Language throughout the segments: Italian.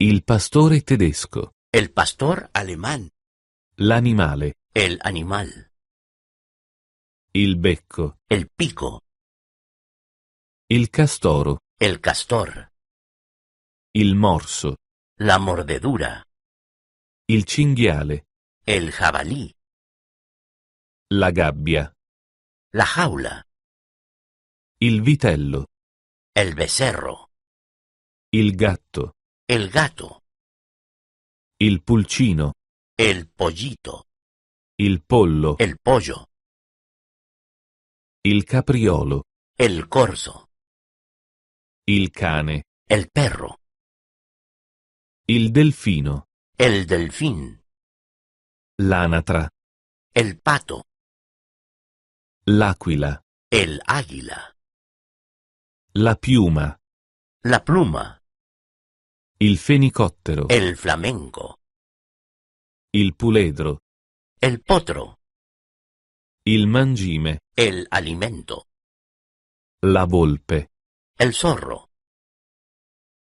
Il pastore tedesco. El pastor alemán. L'animale. El animal. Il becco. El pico. Il castoro. El castor. Il morso. La mordedura. Il cinghiale. El jabalí. La gabbia. La jaula. Il vitello. El becerro. Il gatto. El gato. Il pulcino. El pollito. Il pollo. El pollo. Il capriolo. El corzo. Il cane. El perro. Il delfino. El delfín. L'anatra. El pato. L'aquila. El águila. La piuma. La pluma. Il fenicottero. El flamenco. Il puledro. El potro. Il mangime. El alimento. La volpe. El zorro.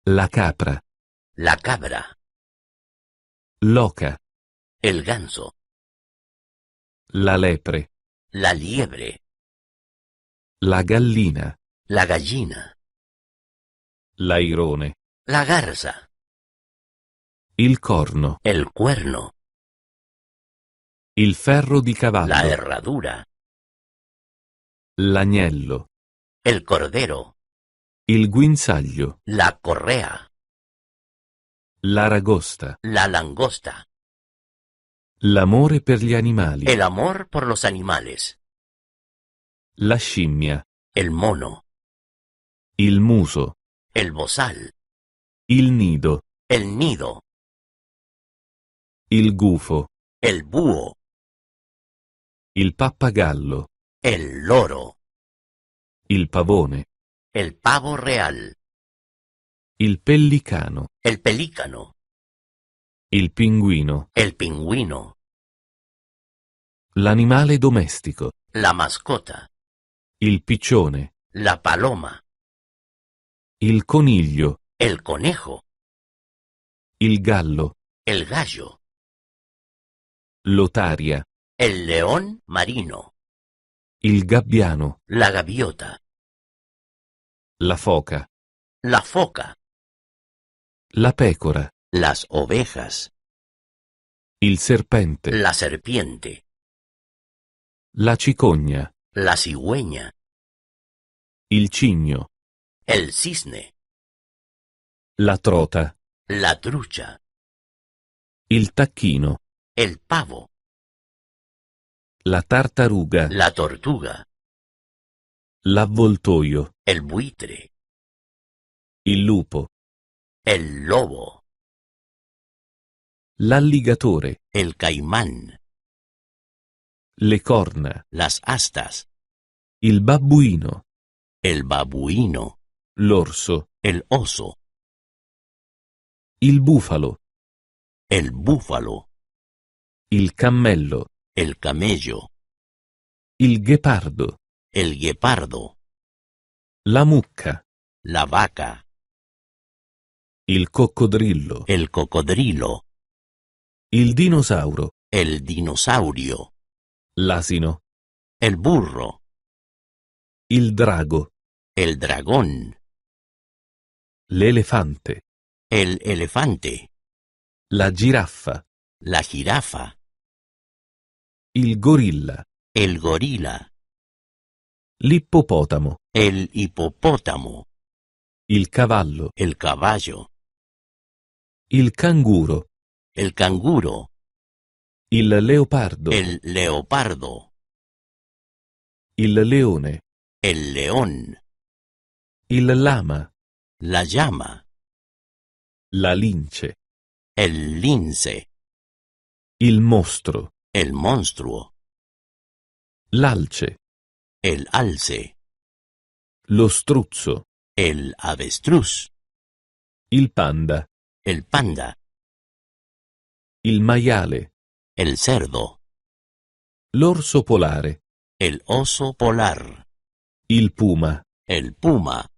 La capra. La cabra. L'oca. El ganso. La lepre. La liebre. La gallina. La gallina. L'airone. La garza. Il corno. El cuerno. Il ferro di cavallo. La herradura. L'agnello. El cordero. Il guinzaglio. La correa. L'aragosta. La langosta. L'amore per gli animali. El amor por los animales. La scimmia. El mono. Il muso. El bozal. Il nido. El nido. Il gufo. El búho. Il pappagallo. El loro. Il pavone. El pavo real. Il pellicano. El pelícano. Il pinguino. El pingüino. L'animale domestico. La mascota. Il piccione. La paloma. Il coniglio. El conejo. Il gallo. El gallo. L'otaria. El león marino. Il gabbiano. La gaviota. La foca. La foca. La pecora. Las ovejas. Il serpente. La serpiente. La cicogna. La cigüeña. Il cigno. El cisne. La trota. La trucha. Il tacchino. El pavo. La tartaruga. La tortuga. L'avvoltoio. El buitre. Il lupo. El lobo. L'alligatore. El caimán. Le corna. Las astas. Il babbuino. El babuino. L'orso. El oso. Il bufalo. El búfalo. Il cammello. El camello. Il ghepardo. El guepardo. La mucca. La vaca. Il coccodrillo. El cocodrilo. Il dinosauro. El dinosaurio. L'asino. El burro. Il drago. El dragón. L'elefante. El elefante. La giraffa. La jirafa. Il gorilla. El gorila. L'ippopotamo. El hipopótamo. Il cavallo. El caballo. Il canguro. El canguro. Il leopardo. El leopardo. Il leone. El león. Il lama. La llama. La lince. El lince. Il mostro. El monstruo. L'alce. El alce. Lo struzzo. El avestruz. Il panda. El panda. Il maiale. El cerdo. L'orso polare. El oso polar. Il puma. El puma.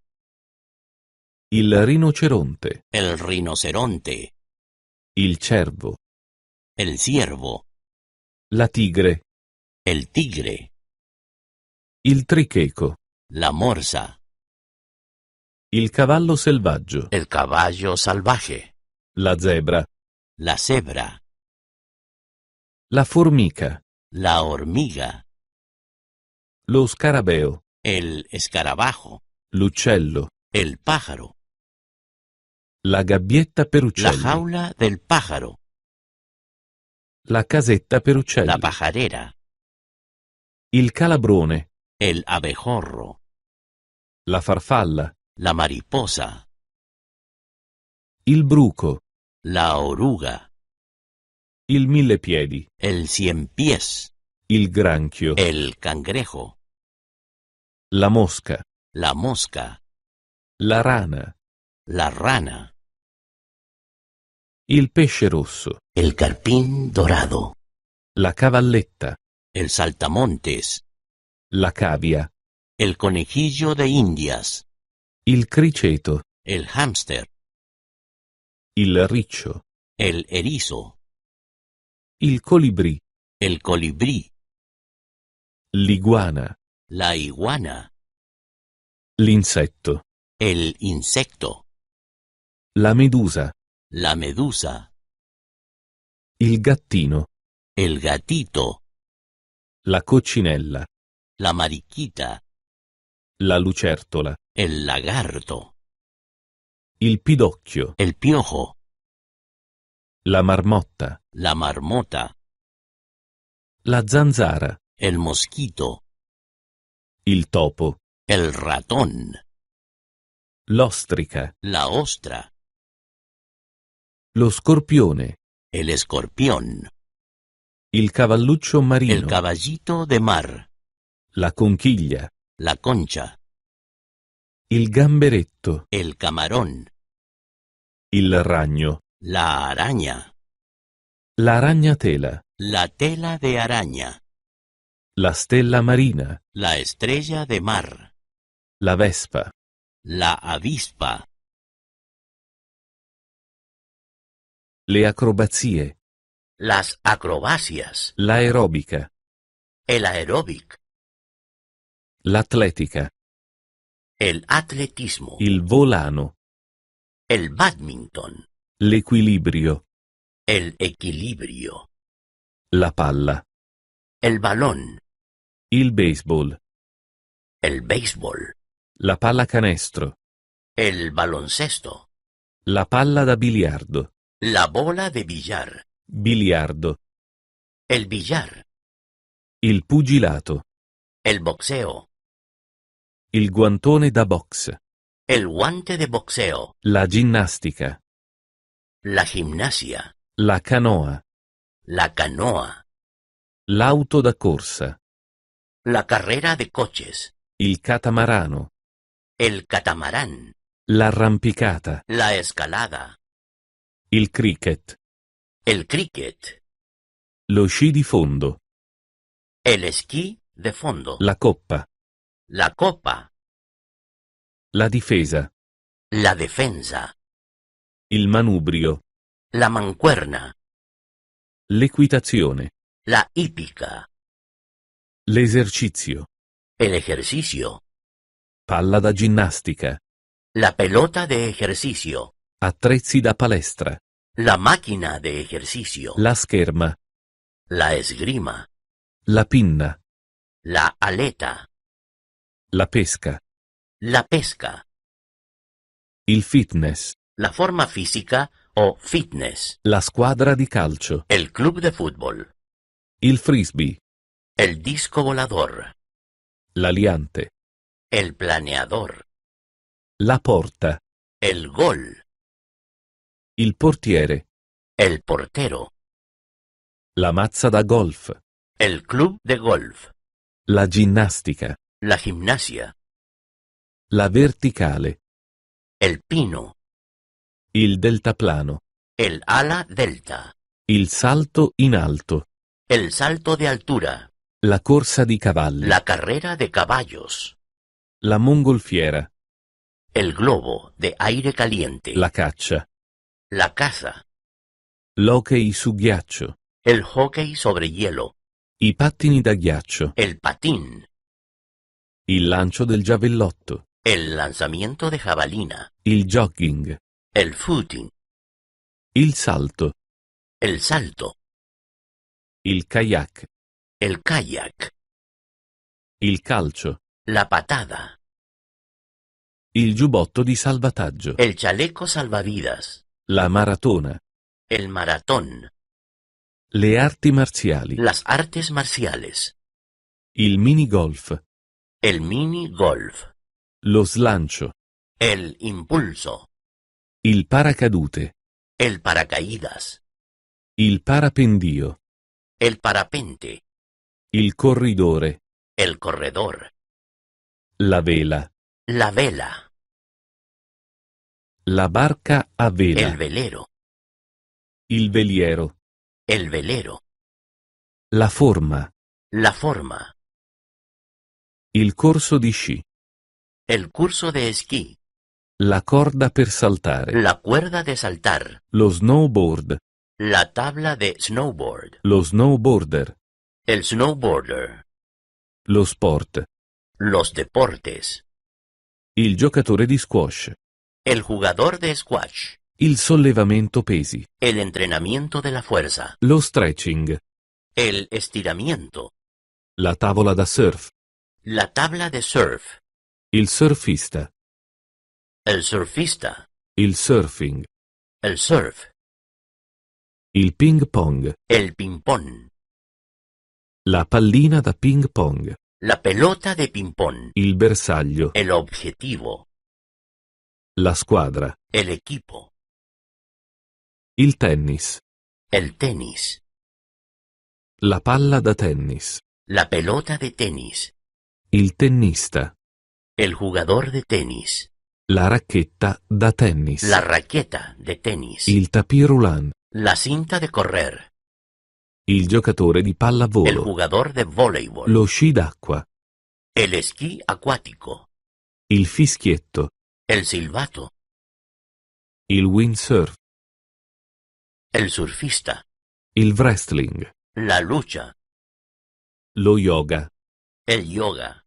il rinoceronte, el rinoceronte, il cervo, el ciervo, la tigre, el tigre, il tricheco, la morsa, il cavallo selvaggio, el caballo salvaje, la zebra, la cebra, la formica, la hormiga, lo scarabeo, el escarabajo, l'uccello, el pájaro, la gabbietta per la uccelli, jaula del pájaro, la casetta per uccelli, la pajarera, il calabrone, el abejorro, la farfalla, la mariposa, il bruco, la oruga, il millepiedi, el cien pies, il granchio, el cangrejo, la mosca, la mosca, la rana, la rana, il pesce rosso, el carpín dorado, la cavalletta, el saltamontes, la cavia, el conejillo de Indias, il criceto, el hámster, il riccio, el erizo, il colibrì, el colibrí, l'iguana, la iguana, l'insetto, el insecto, la medusa, la medusa, il gattino, el gatito, la coccinella, la mariquita, la lucertola, el lagarto, il pidocchio, el piojo, la marmotta, la marmota, la zanzara, el mosquito, il topo, el ratón, l'ostrica, la ostra, lo scorpione, el escorpión, il cavalluccio el marino, caballito de mar, la conchiglia, la concha, il gamberetto, el camarón, il ragno, la araña, la ragnatela, la tela de araña, la stella marina, la estrella de mar, la vespa, la avispa, le acrobazie, las acrobacias, l'aerobica, el aeróbic, l'atletica, el atletismo, il volano, el badminton, l'equilibrio, el equilibrio, la palla, el balón, il baseball, el béisbol, la pallacanestro, el baloncesto, la palla da biliardo, la bola de billar, biliardo, el billar, il pugilato, el boxeo, il guantone da box, el guante de boxeo, la ginnastica, la gimnasia, la canoa, la canoa, l'auto da corsa, la carrera de coches, il catamarano, el catamarán, l'arrampicata, la escalada, il cricket, el cricket, lo sci di fondo, el esquí de fondo, la coppa, la copa, la difesa, la defensa, il manubrio, la mancuerna, l'equitazione, la hípica, l'esercizio, el ejercicio, palla da ginnastica, la pelota de ejercicio, attrezzi da palestra, la máquina de ejercicio, la scherma, la esgrima, la pinna, la aleta, la pesca, la pesca, il fitness, la forma física o fitness, la squadra di calcio, el club de fútbol, il frisbee, el disco volador, l'aliante, el planeador, la porta, el gol, il portiere, el portero, la mazza da golf, el club de golf, la ginnastica, la gimnasia, la verticale, el pino, il deltaplano, el ala delta, il salto in alto, el salto de altura, la corsa di cavalli, la carrera de caballos, la mongolfiera, el globo de aire caliente, la caccia, la caza, l'hockey su ghiaccio, el hockey sobre hielo, i pattini da ghiaccio, el patín, il lancio del giavellotto, el lanzamiento de jabalina, il jogging, el footing, il salto, el salto, il kayak, el kayak, il calcio, la patada, il giubbotto di salvataggio, el chaleco salvavidas, la maratona, el maratón, le arti marziali, las artes marciales, il minigolf, el mini golf, lo slancio, el impulso, il paracadute, el paracaídas, il parapendio, el parapente, il corridore, el corredor, la vela, la vela, la barca a vela, el velero, il veliero, el velero, la forma, la forma, il corso di sci, el curso de esquí, la corda per saltare, la cuerda de saltar, lo snowboard, la tabla de snowboard, lo snowboarder, el snowboarder, lo sport, los deportes, il giocatore di squash, el jugador de squash, il sollevamento pesi, el entrenamiento de la fuerza, lo stretching, el estiramiento, la tavola da surf, la tabla de surf, il surfista, el surfista, il surfing, el surf, il ping pong, el ping-pong, la pallina da ping pong, la pelota de ping-pong, il bersaglio, el objetivo, la squadra, el equipo, il tennis, el tenis, la palla da tennis, la pelota de tenis, il tennista, el jugador de tenis, la racchetta da tennis, la raqueta de tenis, il tapis roulant, la cinta de correr, il giocatore di el pallavolo, jugador de voleibol, lo sci d'acqua, el esquí acuático, il fischietto, el silbato, il windsurf, el surfista, il wrestling, la lucha, lo yoga, el yoga,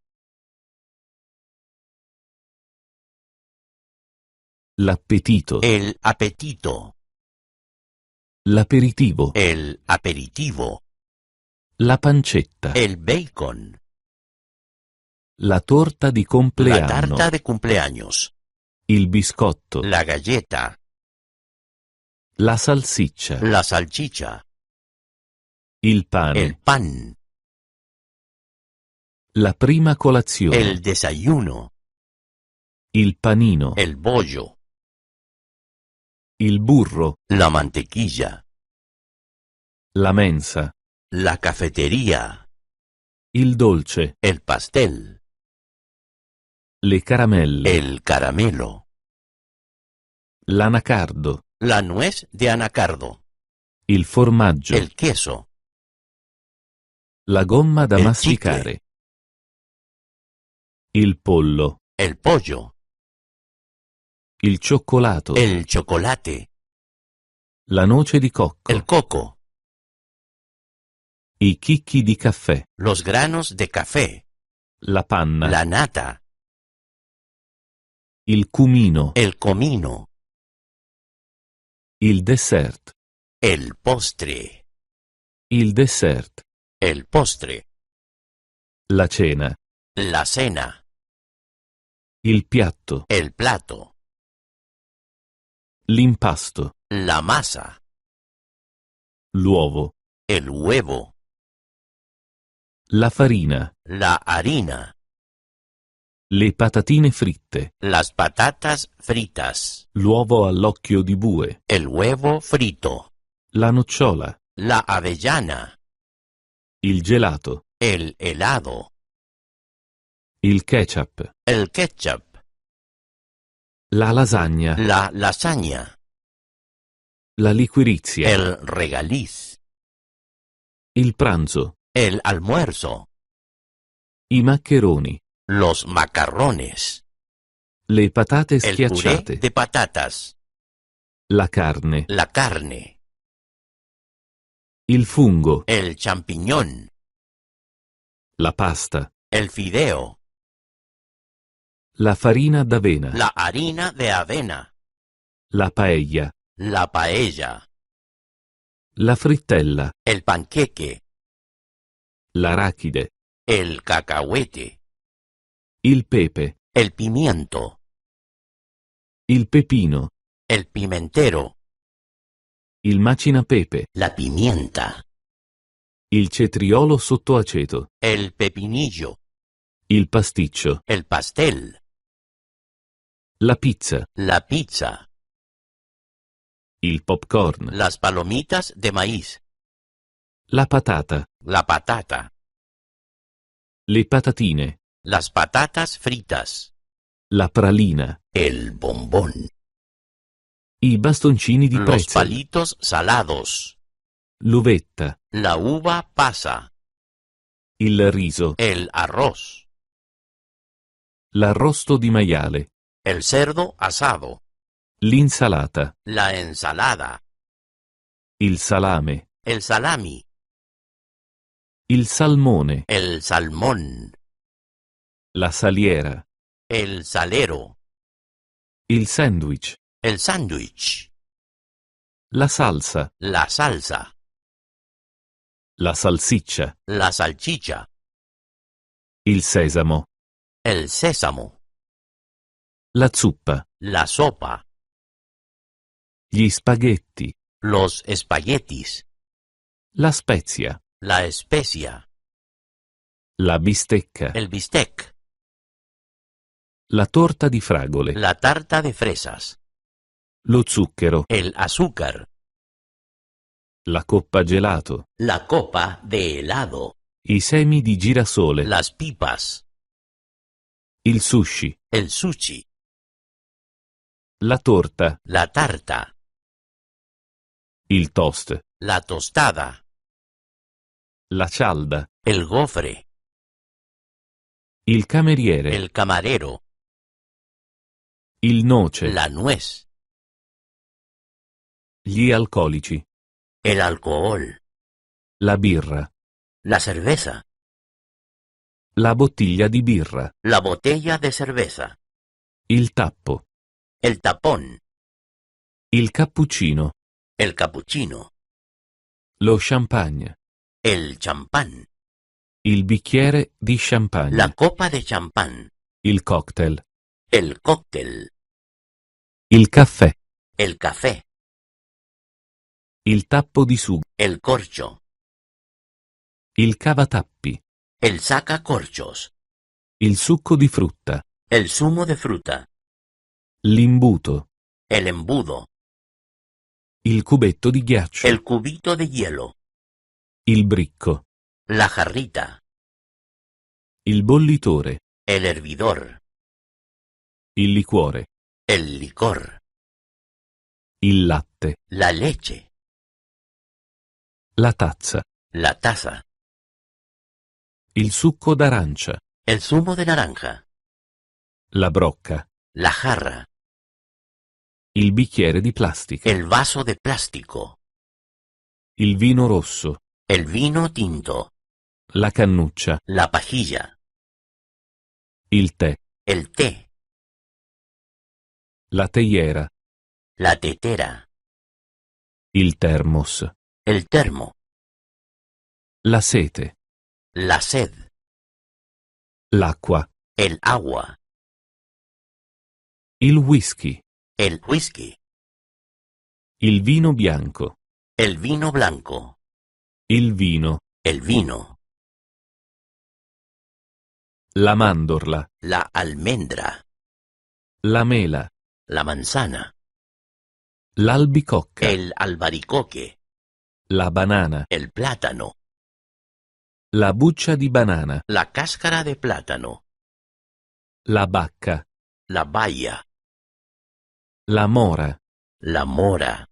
l'appetito, el apetito, l'aperitivo, el aperitivo, la pancetta, el bacon, la torta di la compleanno, tarta de cumpleaños, il biscotto, la galleta, la salsiccia, la salchicha, il pane, el pan, la prima colazione, el desayuno, il panino, el bollo, il burro, la mantequilla, la mensa, la cafetería, il dolce, el pastel, le caramelle, el caramelo, l'anacardo, la nuez de anacardo, il formaggio, el queso, la gomma da il masticare, il pollo, el pollo, il cioccolato, el chocolate, la noce di cocco, el coco, i chicchi di caffè, los granos de café, la panna, la nata, il cumino, el comino, il dessert, el postre, il dessert, el postre, la cena, la cena, il piatto, el plato, l'impasto, la masa, l'uovo, el huevo, la farina, la harina, le patatine fritte, las patatas fritas, l'uovo all'occhio di bue, el huevo frito, la nocciola, la avellana, il gelato, el helado, il ketchup, el ketchup, la lasagna, la lasaña, la liquirizia, el regaliz, il pranzo, el almuerzo, i maccheroni, los macarrones, Le patate el puré schiacciate. de patatas, La carne. la carne, Il fungo. el champiñón, La pasta. el fideo, La farina d'avena. la harina de avena, La paella. la paella, La frittella. el panqueque, L'arachide. el cacahuete, Il pepe. el pimiento, Il pepino. el pimentero, Il macinapepe. la pimienta, Il cetriolo sotto aceto. el pepinillo, Il pasticcio. el pastel, La pizza. la pizza, Il popcorn. las palomitas de maíz, La patata. la patata, Le patatine. las patatas fritas, La pralina. el bombón, I bastoncini di los pretzel. palitos salados, L'uvetta. la uva pasa, Il riso. el arroz, L'arrosto di maiale. el cerdo asado, L'insalata. la ensalada, Il salame. el salami, Il salmone. el salmón, La saliera. el salero, Il sandwich. el sándwich, La salsa. la salsa, La salsiccia. la salchicha, Il sesamo. el sésamo, La zuppa. la sopa, Gli spaghetti. los espaguetis, La spezia. la especia, La bistecca. el bistec, La torta di fragole. la tarta de fresas, Lo zucchero. el azúcar, La coppa gelato. la copa de helado, I semi di girasole. las pipas, Il sushi. el sushi, La torta. la tarta, Il toast. la tostada, La cialda. el gofre, Il cameriere. el camarero, Il noce. la nuez, Gli alcolici. el alcohol, La birra. la cerveza, La bottiglia di birra. la botella de cerveza, Il tappo. el tapón, Il cappuccino. el cappuccino, Lo champagne. el champán, Il bicchiere di champagne. la copa de champán, Il cocktail. el cóctel, Il caffè. el café, Il tappo di sugo. el corcho, Il cavatappi. el sacacorchos, Il succo di frutta. el zumo de fruta, L'imbuto. el embudo, Il cubetto di ghiaccio. el cubito de hielo, Il bricco. la jarrita, Il bollitore. el hervidor, Il liquore. el licor, Il latte. la leche, La tazza. la taza, Il succo d'arancia. el zumo de naranja, La brocca. la jarra, Il bicchiere di plastica. el vaso de plástico, Il vino rosso. el vino tinto, La cannuccia. la pajilla, Il tè. el té, La teiera. la tetera, Il termos. el termo, La sete. la sed, L'acqua. el agua, Il whisky. el whisky, Il vino bianco. el vino blanco, Il vino. el vino, La mandorla. la almendra, La mela. la manzana, L'albicocca. el albaricoque, La banana. el plátano, La buccia di banana. la cáscara de plátano, La bacca. la baya, La mora. la mora,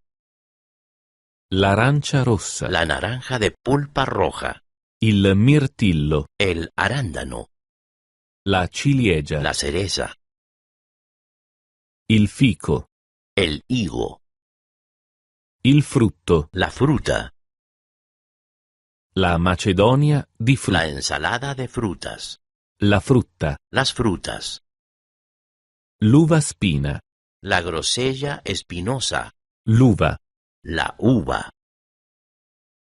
L'arancia rossa. la naranja de pulpa roja, Il mirtillo. el arándano, La ciliegia. la cereza, il fico, el higo, il frutto, la fruta, la macedonia di la frutta, ensalada de frutas, la frutta, las frutas, l'uva spina, la grosella espinosa, l'uva, la uva,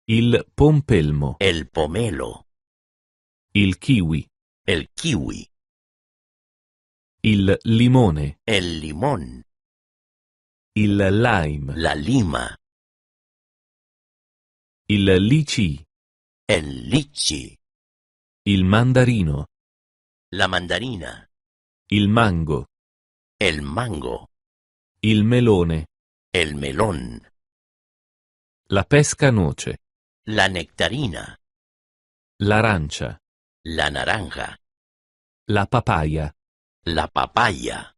il pompelmo, el pomelo, il kiwi, el kiwi, il limone, el limón, il lime, la lima, il lychee, el lichi, il mandarino, la mandarina, il mango, el mango, il melone, el melón, la pesca noce, la nectarina, l'arancia, la naranja, la papaya, la papaya,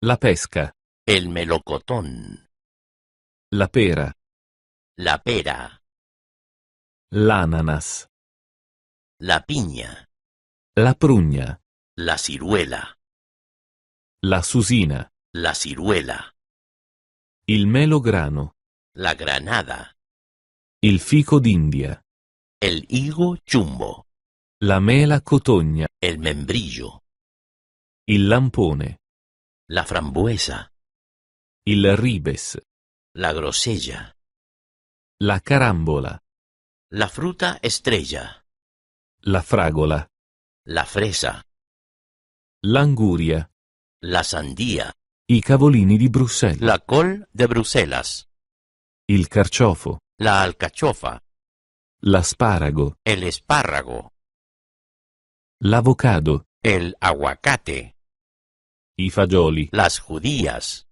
la pesca, el melocotón, la pera, la pera, l'ananas, la piña, la prugna, la ciruela, la susina, la ciruela, il melograno, la granada, il fico d'India, el higo chumbo, la mela cotogna, el membrillo, il lampone, la frambuesa, il ribes, la grosella, la carambola, la fruta estrella, la fragola, la fresa, l'anguria, la sandía, i cavolini di Bruxelles, la col de Bruselas, il carciofo, la alcachofa, l'asparago, el espárrago, l'avocado, el aguacate, i fagioli, las judías,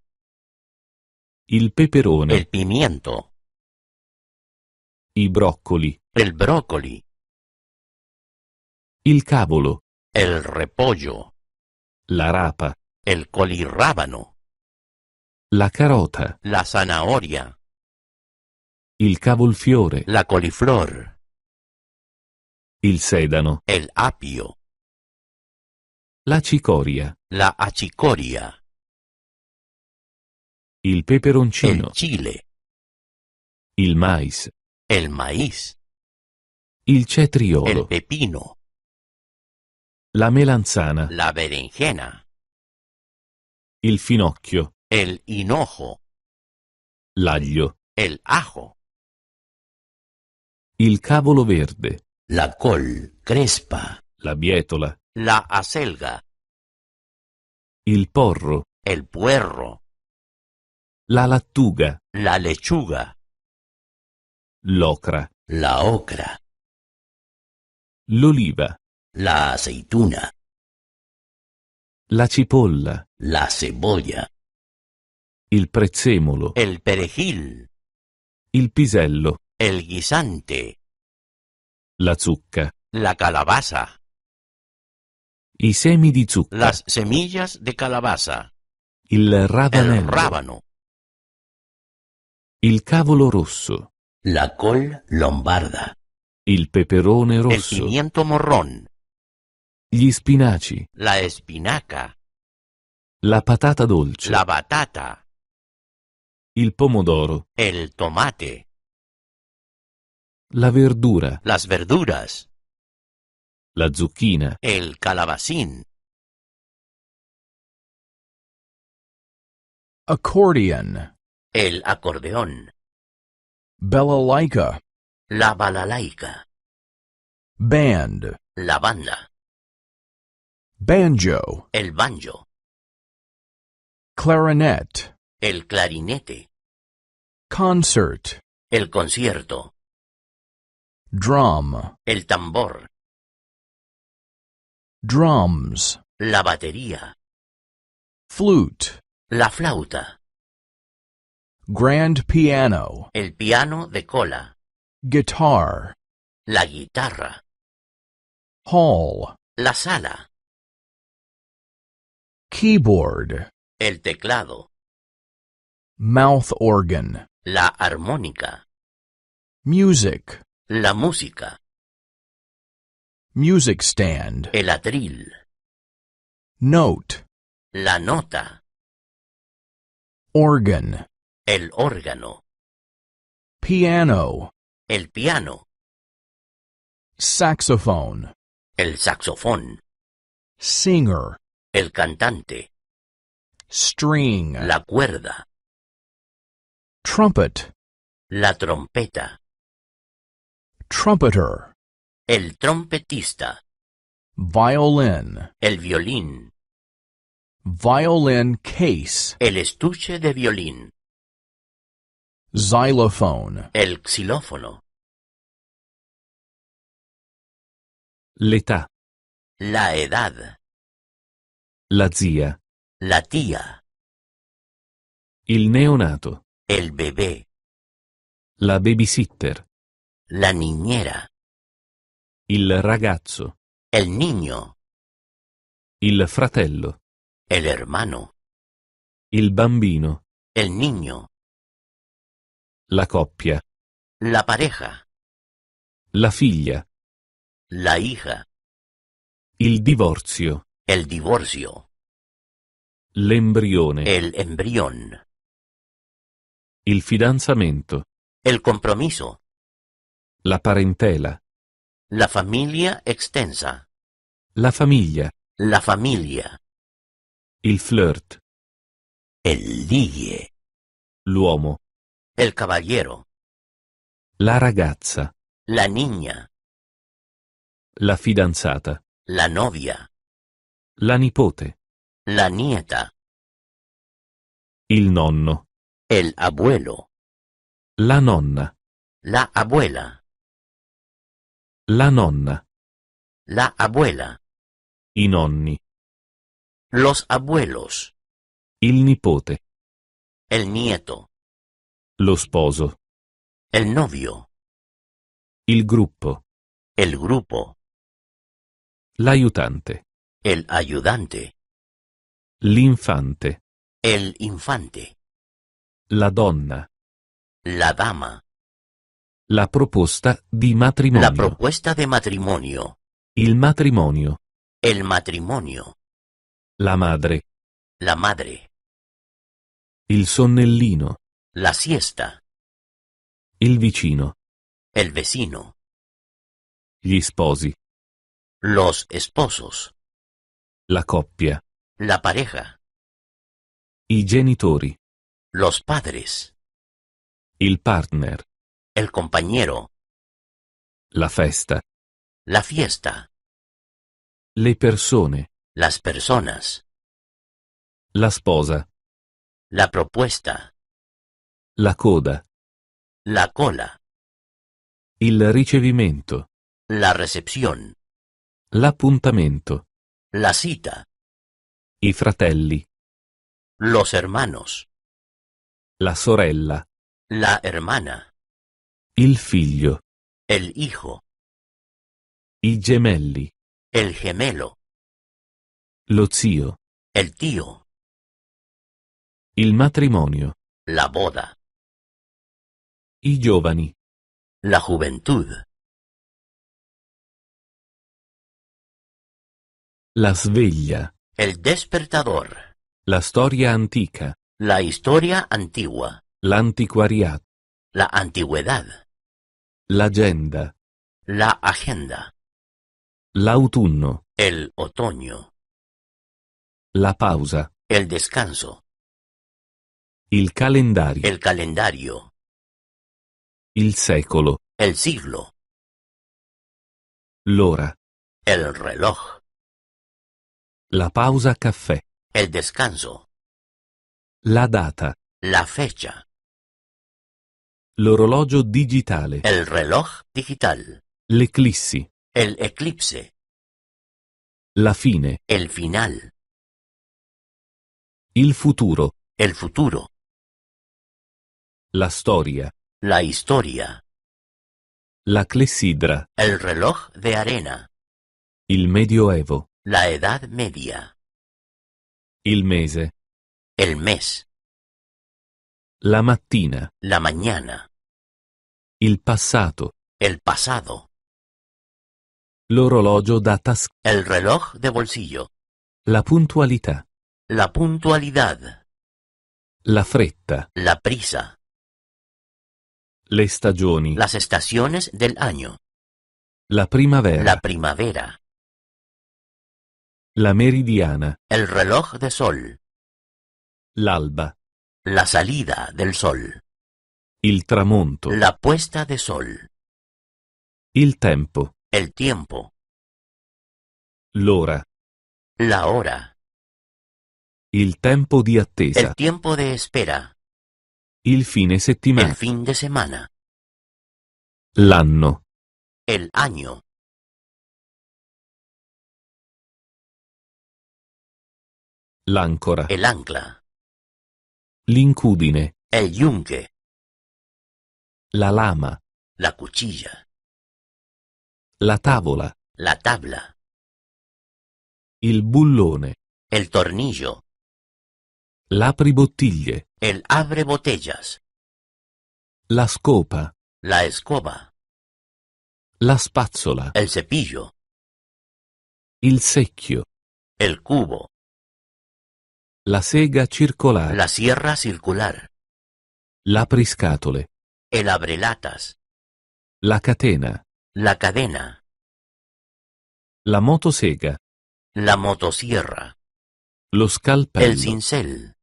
il peperone, el pimiento, i broccoli, el brócoli, il cavolo, el repollo, la rapa, el colirrábano, la carota, la zanahoria, il cavolfiore, la coliflor, il sedano, el apio, la cicoria, la achicoria, il peperoncino, el chile, il mais, el maíz, il el cetriolo, pepino, la melanzana, la berenjena, il finocchio, el hinojo, l'aglio, el ajo, il cavolo verde, la col crespa, la bietola, la acelga, il porro, el puerro, la lattuga, la lechuga, l'ocra, la ocra, l'oliva, la aceituna, la cipolla, la cebolla, il prezzemolo, el perejil, il pisello, el guisante, la zucca, la calabaza, i semi di zucca, las semillas de calabaza, il el ravanello, rábano, il cavolo rosso, la col lombarda, il peperone el rosso, pimiento morrón, gli spinaci, la espinaca, la patata dolce, la batata, il pomodoro, el tomate, la verdura, las verduras, la zucchina, el calabacín, accordion, el acordeón, balalaika, la balalaica, band, la banda, banjo, el banjo, clarinet, el clarinete, concert, el concierto, drum, el tambor, drums, la batería, flute, la flauta, grand piano, el piano de cola, guitar, la guitarra, hall, la sala, keyboard, el teclado, mouth organ, la armónica, music, la música, music stand, el atril, note, la nota, organ, el órgano, piano, el piano, saxophone, el saxofón, singer, el cantante, string, la cuerda, trumpet, la trompeta, trumpeter, el trompetista, violin, el violín, violin case, el estuche de violín, xylophone, el xilófono, l'età, la edad, la zia, la tía, il neonato, el bebé, la babysitter, la niñera, il ragazzo, el niño, il fratello, el hermano, il bambino, el niño, la coppia, la pareja, la figlia, la hija, il divorzio, el divorcio, l'embrione, el embrión, il fidanzamento, el compromiso, la parentela, la familia extensa, la famiglia, la familia, il flirt, el ligue, l'uomo, el caballero, la ragazza, la niña, la fidanzata, la novia, la nipote, la nieta, il nonno, el abuelo, la nonna, la abuela, la nonna, la abuela, i nonni, los abuelos, il nipote, el nieto, lo sposo, el novio, il gruppo, el grupo, l'aiutante, el ayudante, l'infante, el infante, la donna, la dama, la proposta di la matrimonio, propuesta de matrimonio, il matrimonio, el matrimonio, la madre, la madre, il sonnellino, la siesta, il vicino, el vecino, gli sposi, los esposos, la coppia, la pareja, i genitori, los padres, il partner, el compañero, la festa, la fiesta, le persone, las personas, la sposa, la propuesta, la coda, la cola, il ricevimento, la recepción, l'appuntamento, la cita, i fratelli, los hermanos, la sorella, la hermana, il figlio, el hijo, i gemelli, el gemelo, lo zio, el tío, il matrimonio, la boda, i giovani, la juventud, la sveglia, el despertador, la storia antica, la historia antigua, l'antiquariato, la antigüedad, l'agenda, la agenda, l'autunno, el otoño, la pausa, el descanso, il calendario, el calendario, il secolo, el siglo, l'ora, el reloj, la pausa caffè, el descanso, la data, la fecha, l'orologio digitale, el reloj digital, l'eclissi, el eclipse, la fine, el final, il futuro, el futuro, la storia, la historia, la clessidra, el reloj de arena, il medioevo, la edad media, il mese, el mes, la mattina, la mañana, il passato, el pasado, l'orologio da tasca, el reloj de bolsillo, la puntualità, la puntualidad, La fretta. la prisa, Le stagioni. las estaciones del año, La primavera. la primavera, La meridiana. el reloj de sol, L'alba. la salida del sol, Il tramonto. la puesta de sol, Il tempo. el tiempo, L'ora. la hora, Il tempo di attesa. el tiempo de espera, Il fine settimana. el fin de semana, L'anno. el año, L'ancora. el ancla, L'incudine. el yunque, La lama. la cuchilla, La tavola. la tabla, Il bullone. el tornillo, L'apribottiglie. el abre botellas, La scopa. la escoba, La spazzola. el cepillo, Il secchio. el cubo, La sega circolare. la sierra circular, L'apriscatole. el abrelatas, La catena. la cadena, La motosega. la motosierra, Lo scalpello. el cincel,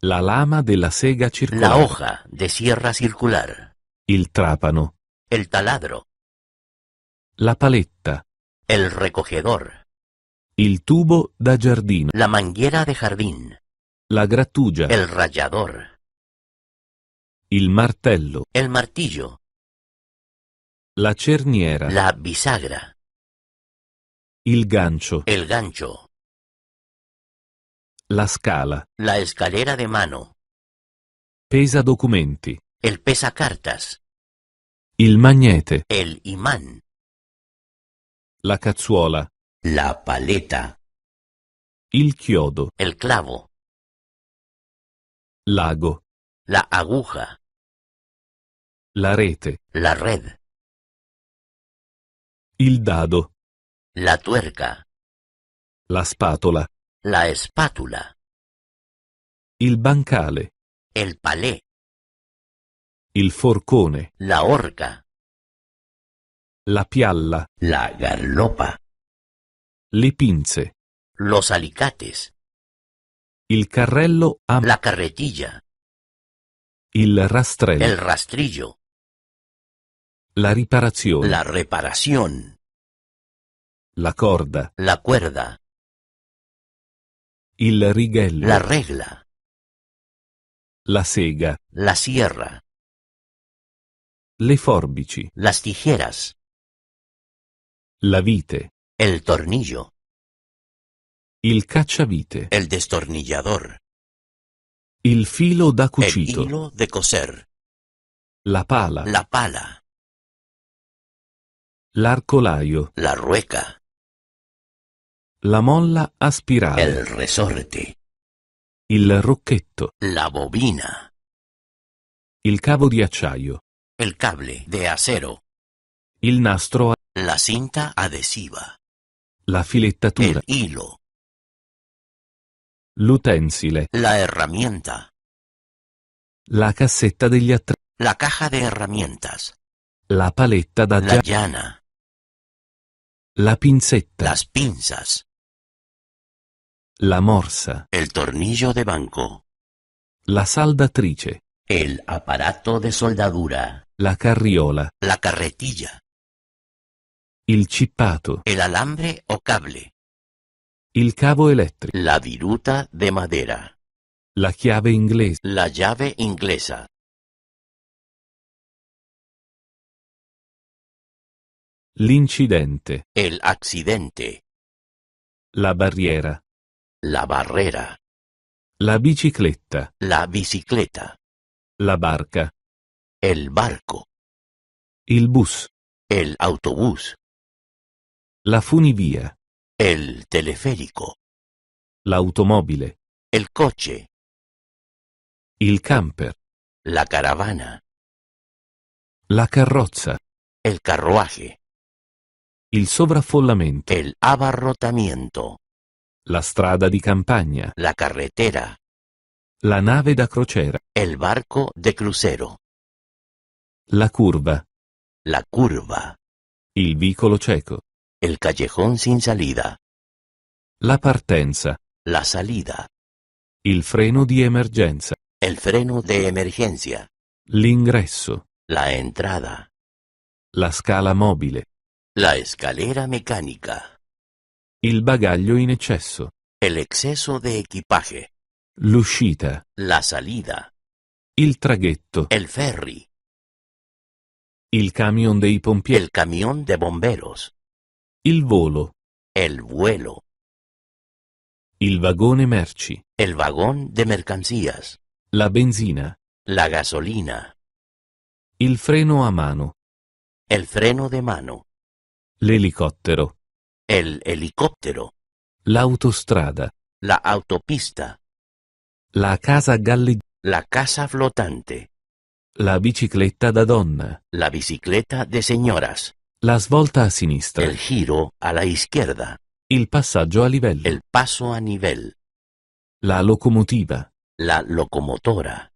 La lama della sega la circolare. hoja de sierra circular, Il trapano. el taladro, La paletta. el recogedor, Il tubo da giardino. la manguera de jardín, La grattugia. el rallador, Il martello. el martillo, La cerniera. la bisagra, Il gancio. el gancho, La scala. la escalera de mano, Pesa documenti. el pesacartas, Il magnete. el imán, La cazzuola. la paleta, Il chiodo. el clavo, L'ago. la aguja, La rete. la red, Il dado. la tuerca, La spatola. la espátula, Il bancale. el palé, Il forcone. la horca, La pialla. la garlopa, Le pinze. los alicates, Il carrello a la carretilla, il rastrello. el rastrillo, La riparazione. la reparación, La corda. la cuerda, Il righello. la regla, La sega. la sierra, Le forbici. las tijeras, La vite. el tornillo, Il cacciavite. el destornillador, Il filo da el cucito. hilo de coser, La pala. la pala, L'arcolaio. la rueca, La molla a spirale. el resorte, Il rocchetto. la bobina, Il cavo di acciaio. el cable de acero, Il nastro. la cinta adhesiva, La filettatura. el hilo, L'utensile. la herramienta, La cassetta degli attrezzi. la caja de herramientas, La paletta da la già. llana, La pinzetta. las pinzas, La morsa. el tornillo de banco, La saldatrice. el aparato de soldadura, La carriola. la carretilla, Il cippato. el alambre o cable, Il cavo elettrico. la viruta de madera, La chiave inglese. la llave inglesa, L'incidente. el accidente, La barriera. la barrera, La bicicletta. la bicicleta, La barca. el barco, Il bus. el autobús, La funivia. el teleférico, L'automobile. el coche, Il camper. la caravana, La carrozza. el carruaje, Il sovraffollamento. el abarrotamiento, La strada di campagna. la carretera, La nave da crociera. el barco de crucero, La curva. la curva, Il vicolo cieco. el callejón sin salida, La partenza. la salida, Il freno di emergenza. el freno de emergencia, L'ingresso. la entrada, La scala mobile. la escalera mecánica, Il bagaglio in eccesso. el exceso de equipaje, L'uscita. la salida, Il traghetto. el ferry, Il camion dei pompieri. el camión de bomberos, Il volo. el vuelo, Il vagone merci. el vagón de mercancías, La benzina. la gasolina, Il freno a mano. el freno de mano, L'elicottero. el helicóptero, L'autostrada. la autopista, La casa galleggiante. la casa flotante, La bicicletta da donna. la bicicleta de señoras, La svolta a sinistra. el giro a la izquierda, Il passaggio a livello. el paso a nivel, La locomotiva. la locomotora,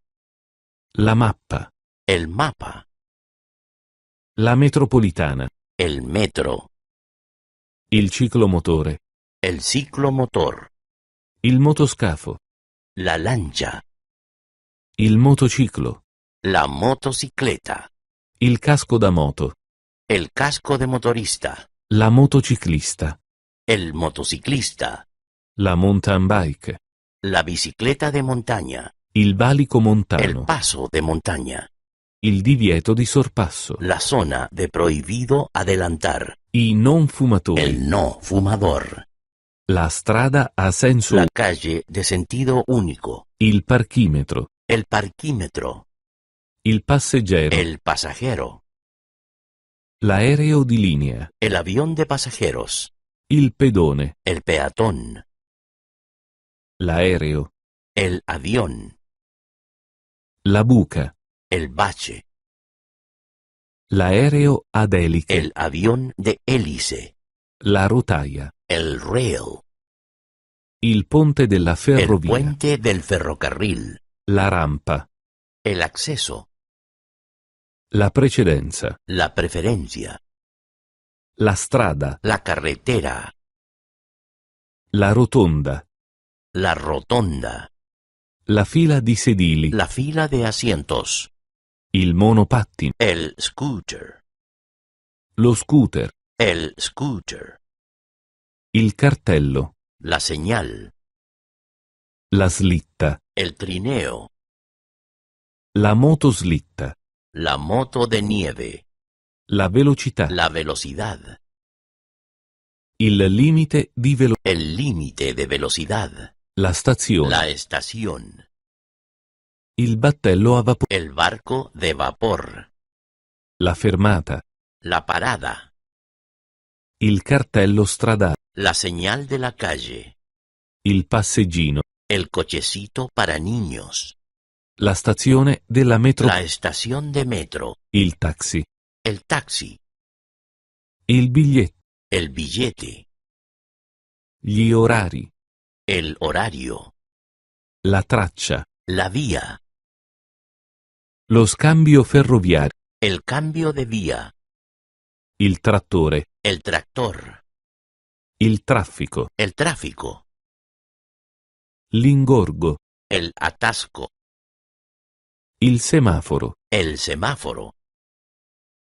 La mappa. el mapa, La metropolitana. el metro, Il ciclomotore. el ciclomotor, Il motoscafo. la lancha, Il motociclo. la motocicleta, Il casco da moto. el casco de motorista, La motociclista. el motociclista, La mountain bike. la bicicleta de montaña, Il valico el montano. paso de montaña, Il divieto di sorpasso. la zona de prohibido adelantar, I non fumatori. el no fumador, La strada a senso. la calle de sentido único, Il parchimetro. el parquímetro, Il passeggero. el pasajero, L'aereo di linea. el avión de pasajeros, Il pedone. el peatón, L'aereo. el avión, La buca. el bache, L'aereo ad eliche. el avión de hélice, La rotaia. el rail, Il ponte della el ferrovia. puente del ferrocarril, La rampa. el acceso, La precedenza. la preferencia, La strada. la carretera, La rotonda. la rotonda, La fila di sedili. la fila de asientos, Il monopattino. el scooter, Lo scooter. el scooter, Il cartello. la señal, La slitta. el trineo, La motoslitta. la moto de nieve, La velocità. la velocidad, Il limite di velocità. el límite de velocidad, La stazione. la estación, Il battello a vapore. el barco de vapor, La fermata. la parada, Il cartello stradale. la señal de la calle, Il passeggino. el cochecito para niños, La stazione della metro. la estación de metro, Il taxi. el taxi, Il biglietto. el billete, Gli orari. el horario, La traccia. la vía, Lo scambio ferroviario. el cambio de vía, Il trattore. el tractor, Il traffico. el tráfico, L'ingorgo. el atasco, Il semaforo. el semáforo,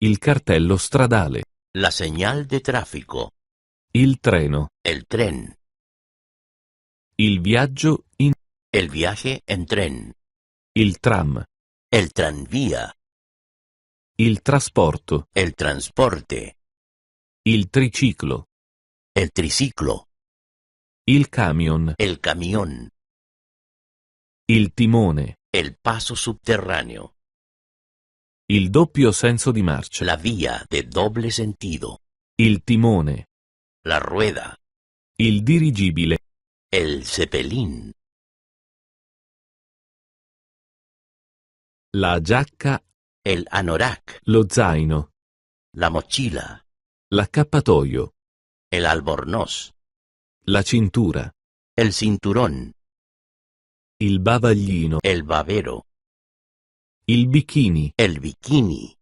Il cartello stradale. la señal de tráfico, Il treno. el tren, Il viaggio in. el viaje en tren, Il tram. el tranvía, Il trasporto. el transporte, Il triciclo. el triciclo, Il camion. el camión, Il timone. el paso subterráneo, Il doppio senso di marcia. la vía de doble sentido, Il timone. la rueda, Il dirigibile. el cepelín, La giacca. el anorak, Lo zaino. la mochila, L'accappatoio. el albornoz, La cintura. el cinturón, il bavaglino, el babero, il bikini, el bikini,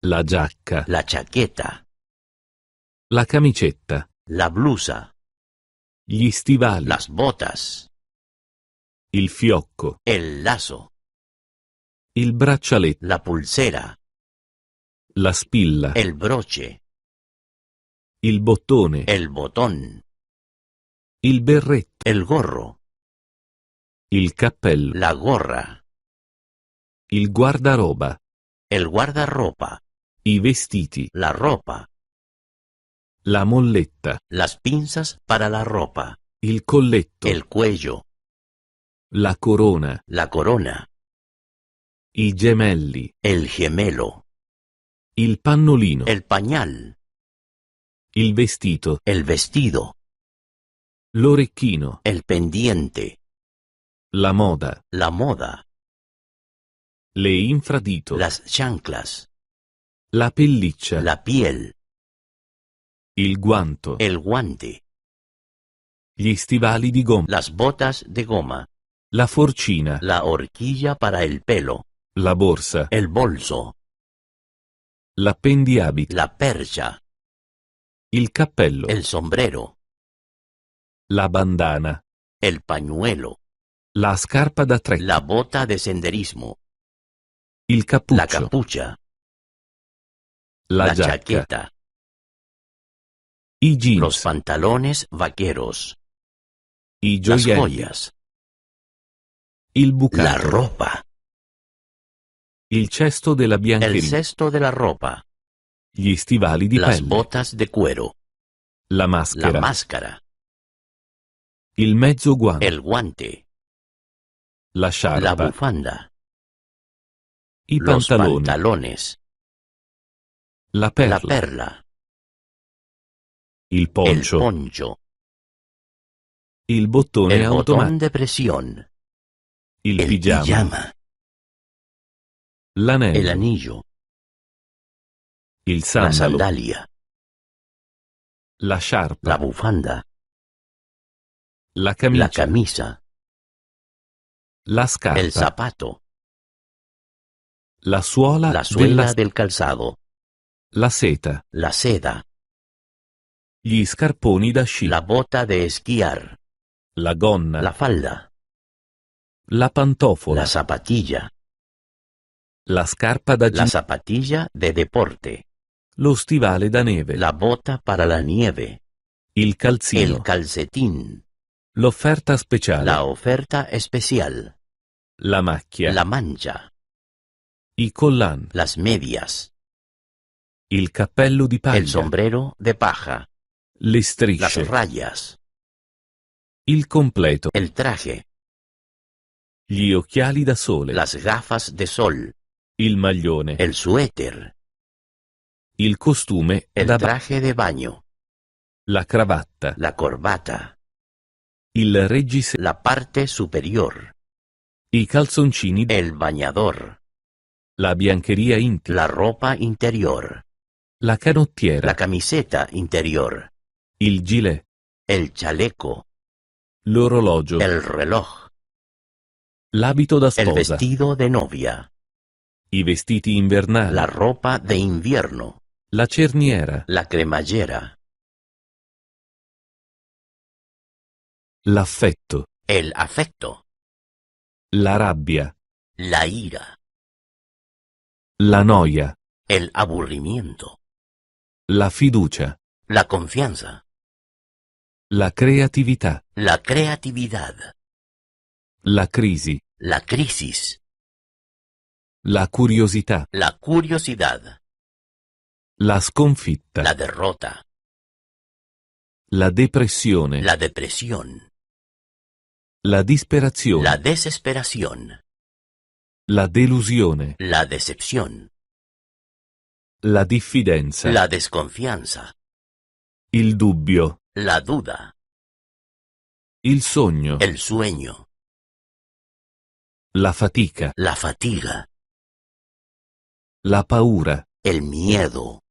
la giacca, la chaqueta, la camicetta, la blusa, gli stivali, las botas, il fiocco, el lazo, il braccialetto, la pulsera, la spilla, el broche, il bottone, el botón, il berretto, el gorro, il cappello, la gorra, il guardaroba, el guardarropa, i vestiti, la ropa, la molletta, las pinzas para la ropa, il colletto, el cuello, la corona, la corona, i gemelli, el gemelo, il pannolino, el pañal, il vestito, el vestido, l'orecchino, el pendiente, la moda, la moda, le infradito, las chanclas, la pelliccia, la piel, il guanto, el guante, gli stivali di gomma, las botas de goma, la forcina, la horquilla para el pelo, la borsa, el bolso, l'appendiabiti, la percha, il cappello, el sombrero, la bandana, el pañuelo, la scarpa da trekking, la bota de senderismo, il cappuccio, la capucha, la la giacca, chaqueta, i jeans, los pantalones vaqueros, i las gioielli, joyas, il la bucato, ropa, il cesto della el biancheria, cesto de la ropa, gli stivali di las pelle, botas de cuero, la la maschera, máscara, il mezzo guanto, el guante, la la sciarpa, bufanda, i los pantaloni, pantalones, la la perla, perla, il el poncio, poncho, il bottone el automatico, botón de presión, il el pigiama, pijama, el l'anello, anillo, il la sandalo, sandalia, la sciarpa, la bufanda, la la camicia, camisa, la el scarpa, zapato, la suola, la della suela del calzado, la seta, la seda, gli scarponi da sci, la bota de esquiar, la gonna, la falda, la pantofola, la zapatilla, la scarpa da la ginnastica, zapatilla de deporte, lo stivale da neve, la bota para la nieve, il calzino, el calcetín, l'offerta speciale, la oferta especial, la macchia, la mancha, i collan, las medias, il cappello di el paglia, sombrero de paja, le las strisce, rayas, il completo, el traje, gli occhiali da sole, las gafas de sol, il maglione, el suéter, il costume el da traje de baño, la cravatta, la corbata, il reggiseno, la parte superior, i calzoncini, el bañador, la biancheria intima, la ropa interior, la canottiera, la camiseta interior, il gilet, el chaleco, l'orologio, el reloj, l'abito da el sposa, vestido de novia, i vestiti invernali, la ropa de invierno, la cerniera, la cremallera, l'affetto, el afecto, la rabbia, la ira, la noia, el aburrimiento, la fiducia, la confianza, la creatività, la creatividad, la crisi, la crisis, la curiosità, la curiosidad, la sconfitta, la derrota, la depressione, la depresión, la disperazione, la desesperación, la delusione, la decepción, la diffidenza, la desconfianza, il dubbio, la duda, il sogno, el sueño, la fatica, la fatiga, la paura, el miedo,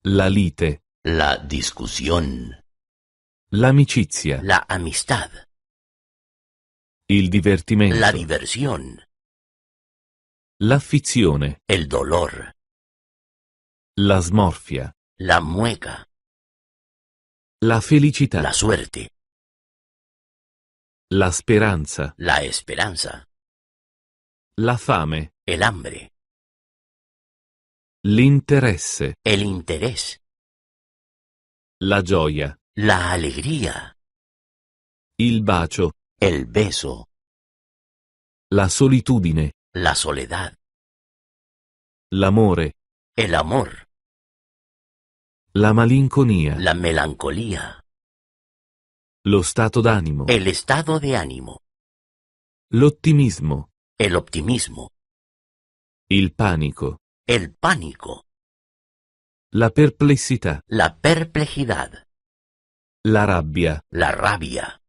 la lite, la discusión, l'amicizia, la amistad, il divertimento, la diversión, l'affizione, el dolor, la smorfia, la mueca, la felicità, la suerte, la speranza, la esperanza, la fame, el hambre, l'interesse, el interés, la gioia, la alegría, il bacio, el beso, la solitudine, la soledad, l'amore, el amor, la malinconia, la melancolía, lo stato d'animo, el estado de ánimo, l'ottimismo, el optimismo, il panico, el pánico, la perplessità, la perplejidad, la rabbia, la rabia,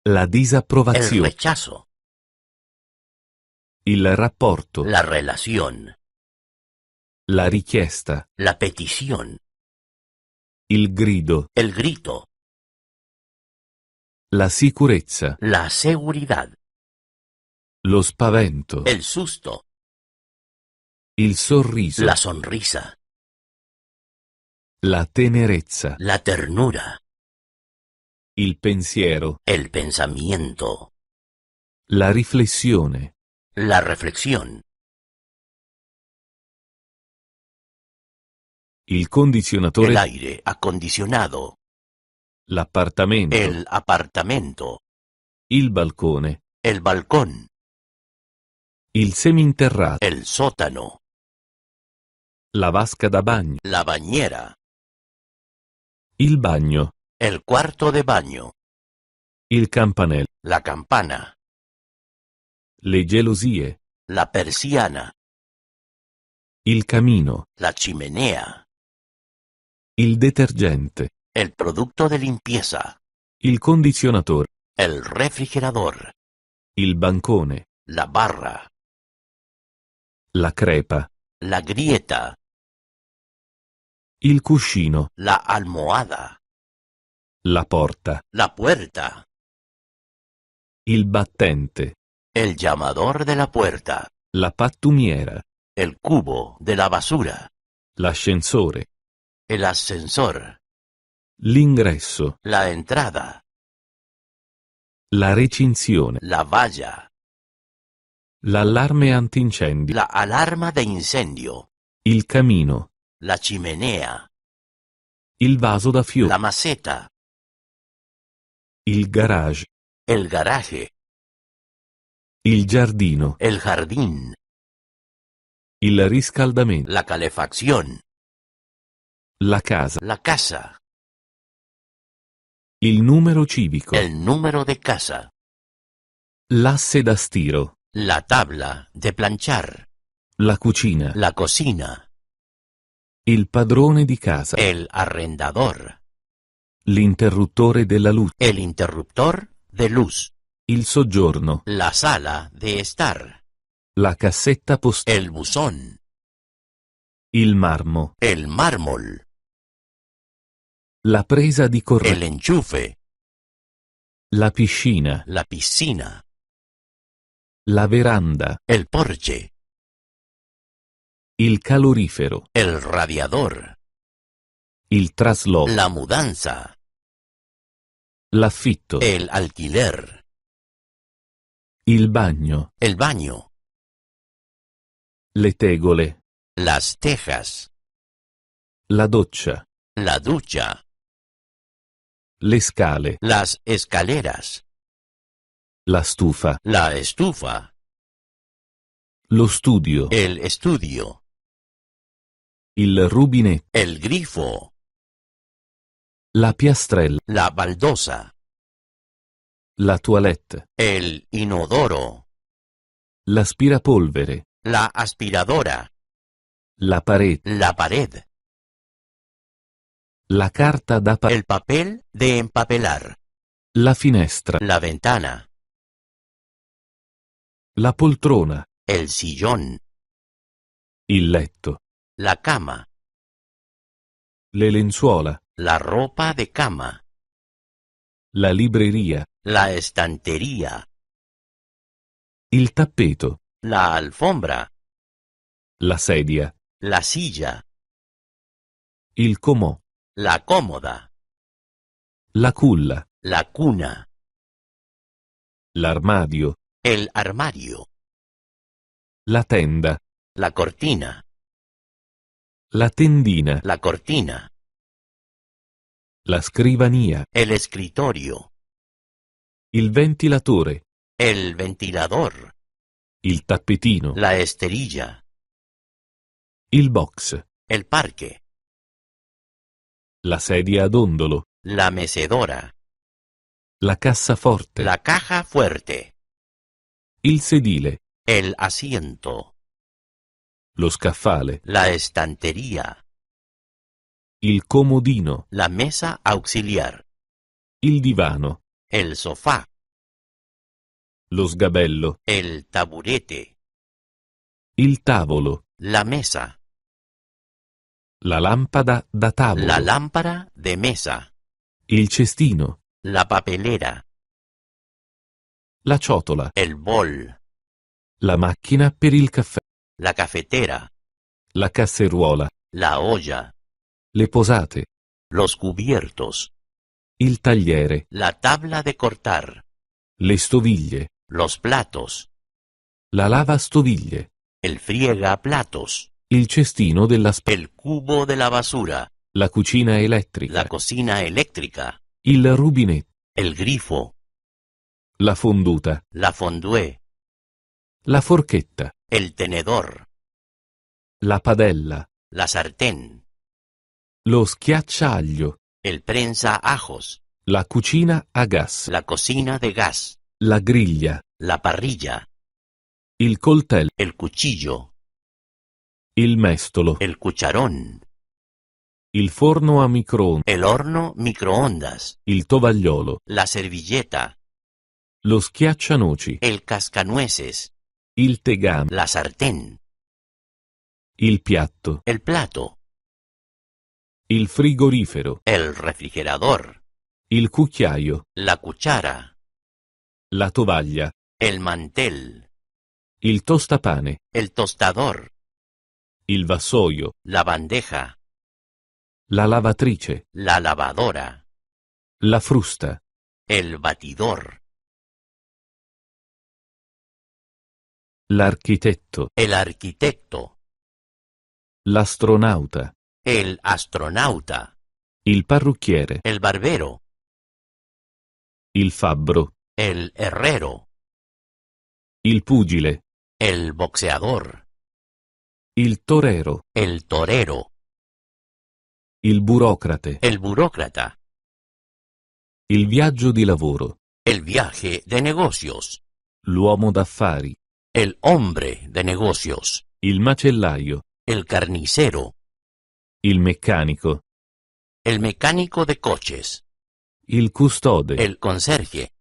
la el disapprovazione, rechazo, il rapporto, la relación, la richiesta, la petición, il grido, el grito, la sicurezza, la seguridad, lo spavento, el susto, il sorriso, la sonrisa, la tenerezza, la ternura, il pensiero, el pensamiento, la riflessione, la reflexión, il condizionatore, el aire acondicionado, l'appartamento, el apartamento, il balcone, el balcón, il seminterrato, el sótano, la vasca da bagno, la bañera, il bagno, el cuarto de baño, il campanello, la campana, le gelosie, la persiana, il camino, la chimenea, il detergente, el producto de limpieza, il condizionatore, el refrigerador, il bancone, la barra, la crepa, la grieta, il cuscino, la almohada, la porta, la puerta, il battente, el llamador de la puerta, la pattumiera, el cubo de la basura, l'ascensore, el ascensor, l'ingresso, la entrada, la recinzione, la valla, l'allarme antincendio, la alarma de incendio, il camino, la chimenea, il vaso da fiori, la maceta, il garage, el garaje, il giardino, el jardín, il riscaldamento, la calefacción, la casa, la casa, il numero civico, el número de casa, l'asse da stiro, la tabla de planchar, la cucina, la cocina, il padrone di casa, el arrendador, l'interruttore della luce, el interruptor de luz, il soggiorno, la sala de estar, la cassetta postale, el buzón, il marmo, el mármol, la presa di el corrente, enchufe, la piscina, la piscina, la veranda, el porche, il calorifero, el radiador, il trasloco, la mudanza, l'affitto, el alquiler, il bagno, el baño, le tegole, las tejas, la doccia, la ducha, le scale, las escaleras, la stufa, la estufa, lo studio, el estudio, il rubinetto, el grifo, la piastrella, la baldosa, la toilette, el inodoro, l'aspirapolvere, la aspiradora, la parete, la pared, la carta da el papel de empapelar, la finestra, la ventana, la poltrona, el sillón, il letto, la cama, le lenzuola, la ropa de cama, la libreria, la estantería, il tappeto, la alfombra, la sedia, la silla, il comò, la cómoda, la culla, la cuna, l'armadio, el armario, la tenda, la cortina, la tendina, la cortina, la scrivania, el escritorio, il ventilatore, el ventilador, il tappetino, la esterilla, il box, el parque, la sedia ad ondolo, la mecedora, la cassaforte, la caja fuerte, il sedile, el asiento, lo scaffale, la estantería, il comodino, la mesa auxiliar, il divano, el sofá, lo sgabello, el taburete, il tavolo, la mesa, la lampada da tavolo, la lámpara de mesa, il cestino, la papelera, la ciotola, el bol, la macchina per il caffè, la cafetera, la casseruola, la olla, le posate, los cubiertos, il tagliere, la tabla de cortar, le stoviglie, los platos, la lavastoviglie, el friegaplatos, il cestino della spesa, el cubo de la basura, la cucina elettrica, la cocina eléctrica, il rubinetto, el grifo, la fonduta, la fondue, la forchetta, el tenedor, la padella, la sartén, lo schiacciaglio, el prensa ajos, la cucina a gas, la cocina de gas, la griglia, la parrilla, il coltello, el cuchillo, il mestolo, el cucharón, il forno a microonde, el horno microondas, il tovagliolo, la servilleta, lo schiaccianoci, el cascanueces, il tegame, la sartén, il piatto, el plato, il frigorifero, el refrigerador, il cucchiaio, la cuchara, la tovaglia, el mantel, il tostapane, el tostador, il vassoio, la bandeja, la lavatrice, la lavadora, la frusta, el batidor, l'architetto, el arquitecto, l'astronauta, el astronauta, il parrucchiere, el barbero, il fabbro, el herrero, il pugile, el boxeador, il torero, el torero, il burocrate, el burócrata, il viaggio di lavoro, el viaje de negocios, l'uomo d'affari, el hombre de negocios, il macellaio, el carnicero, il meccanico, el mecánico de coches, il custode, el conserje,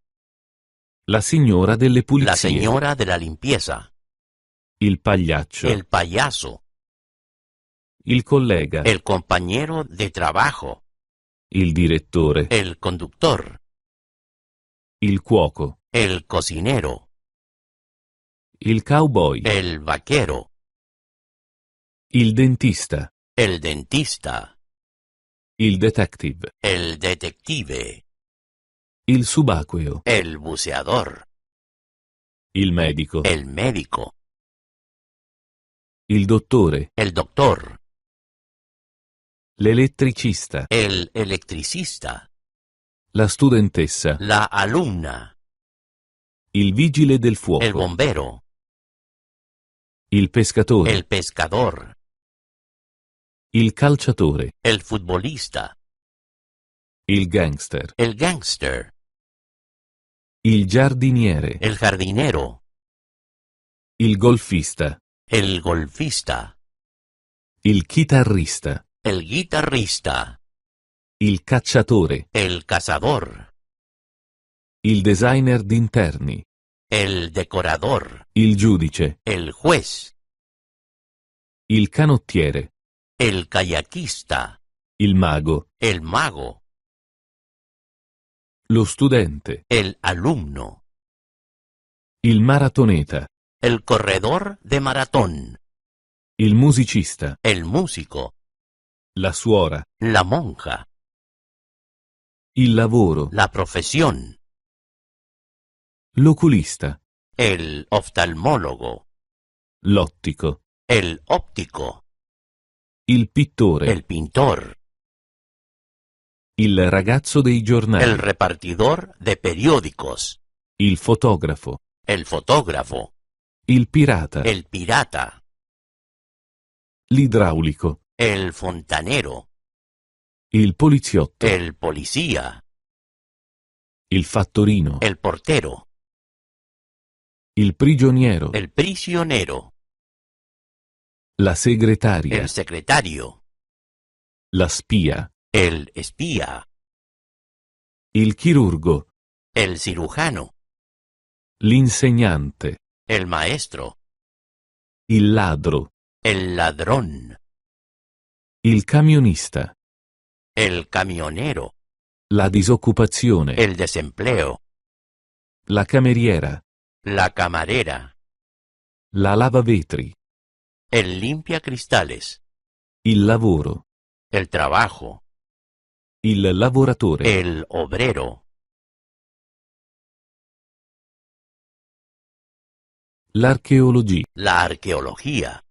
la signora delle pulizie, la señora de la limpieza, il pagliaccio, el payaso, il collega, el compañero de trabajo, il direttore, el conductor, il cuoco, el cocinero, il cowboy, el vaquero, il dentista, el dentista, il detective, el detective, il subacqueo, el buceador, il medico, el médico, il dottore, el doctor, l'elettricista, el electricista, la studentessa, la alumna, il vigile del el fuoco, bombero, il pescatore, el pescador, il calciatore, el futbolista, il gangster, el gángster, il giardiniere, el jardinero, il golfista, el golfista, il chitarrista, el guitarrista, il cacciatore, el cazador, il designer d'interni, el decorador, il giudice, el juez, il canottiere, el kayakista, il mago, el mago, lo studente, el alumno, il maratoneta, el corredor de maratón, il musicista, el músico, la suora, la monja, il lavoro, la profesión, l'oculista, el oftalmólogo, l'ottico, el óptico, il pittore, el pintor, il ragazzo dei giornali, el repartidor de periódicos, il fotografo, el fotógrafo, il pirata, el pirata, l'idraulico, el fontanero, il poliziotto, el policía, il fattorino, el portero, il prigioniero, el prisionero, la segretaria, el secretario, la spia, el espía, il chirurgo, el cirujano, l'insegnante, el maestro, il ladro, el ladrón, il camionista, el camionero, la disoccupazione, el desempleo, la cameriera, la camarera, la lavavetri, el limpiacristales, il lavoro, el trabajo, il lavoratore, el obrero, l'archeologia, la arqueología,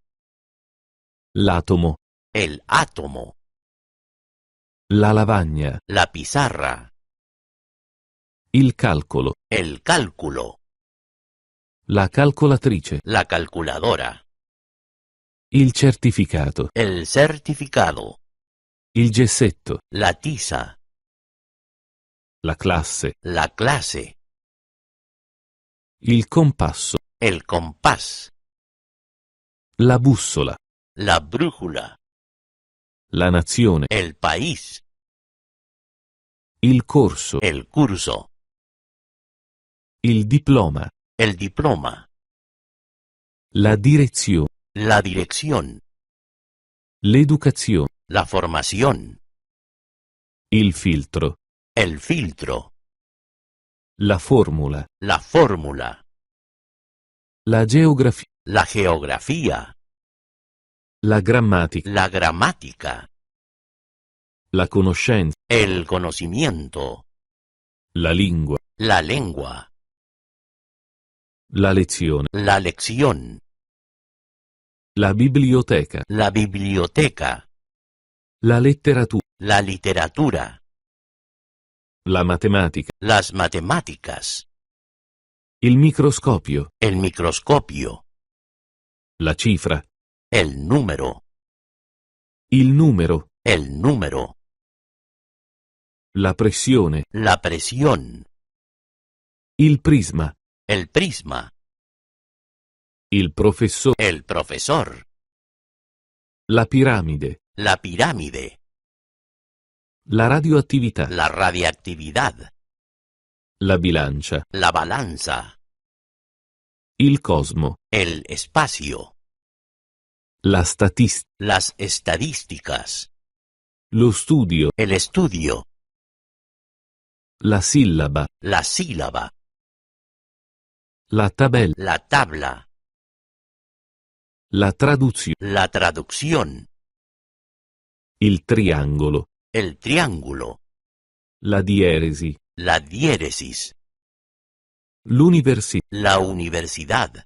l'atomo, el átomo, la lavagna, la pizarra, il calcolo, el cálculo, la calcolatrice, la calculadora, il certificato, el certificado, il gessetto, la tiza, la classe, la clase, il compasso, el compás, la bussola, la brújula, la nazione, el país, il corso, el curso, il diploma, el diploma, la direzione, la dirección, l'educazione, la formación, il filtro, el filtro, la formula, la fórmula, la geografia, la geografía, la grammatica, la gramática, la conoscenza, el conocimiento, la lingua, la lengua, la lezione, la lección, la biblioteca, la biblioteca, la letteratura, la literatura, la matematica, las matemáticas, il microscopio, el microscopio, la cifra, el número, il numero, la pressione, la presión, il prisma, el prisma, il professore, el profesor, la piramide, la pirámide, la radioattività, la radiactividad, la bilancia, la balanza, il cosmo, el espacio, la statistica, las estadísticas, lo studio, el estudio, la sillaba, la sílaba, la tabella, la tabla, la traduzione, la traducción, il triangolo, el triángulo, la dieresi, la diéresis, l'università, la universidad,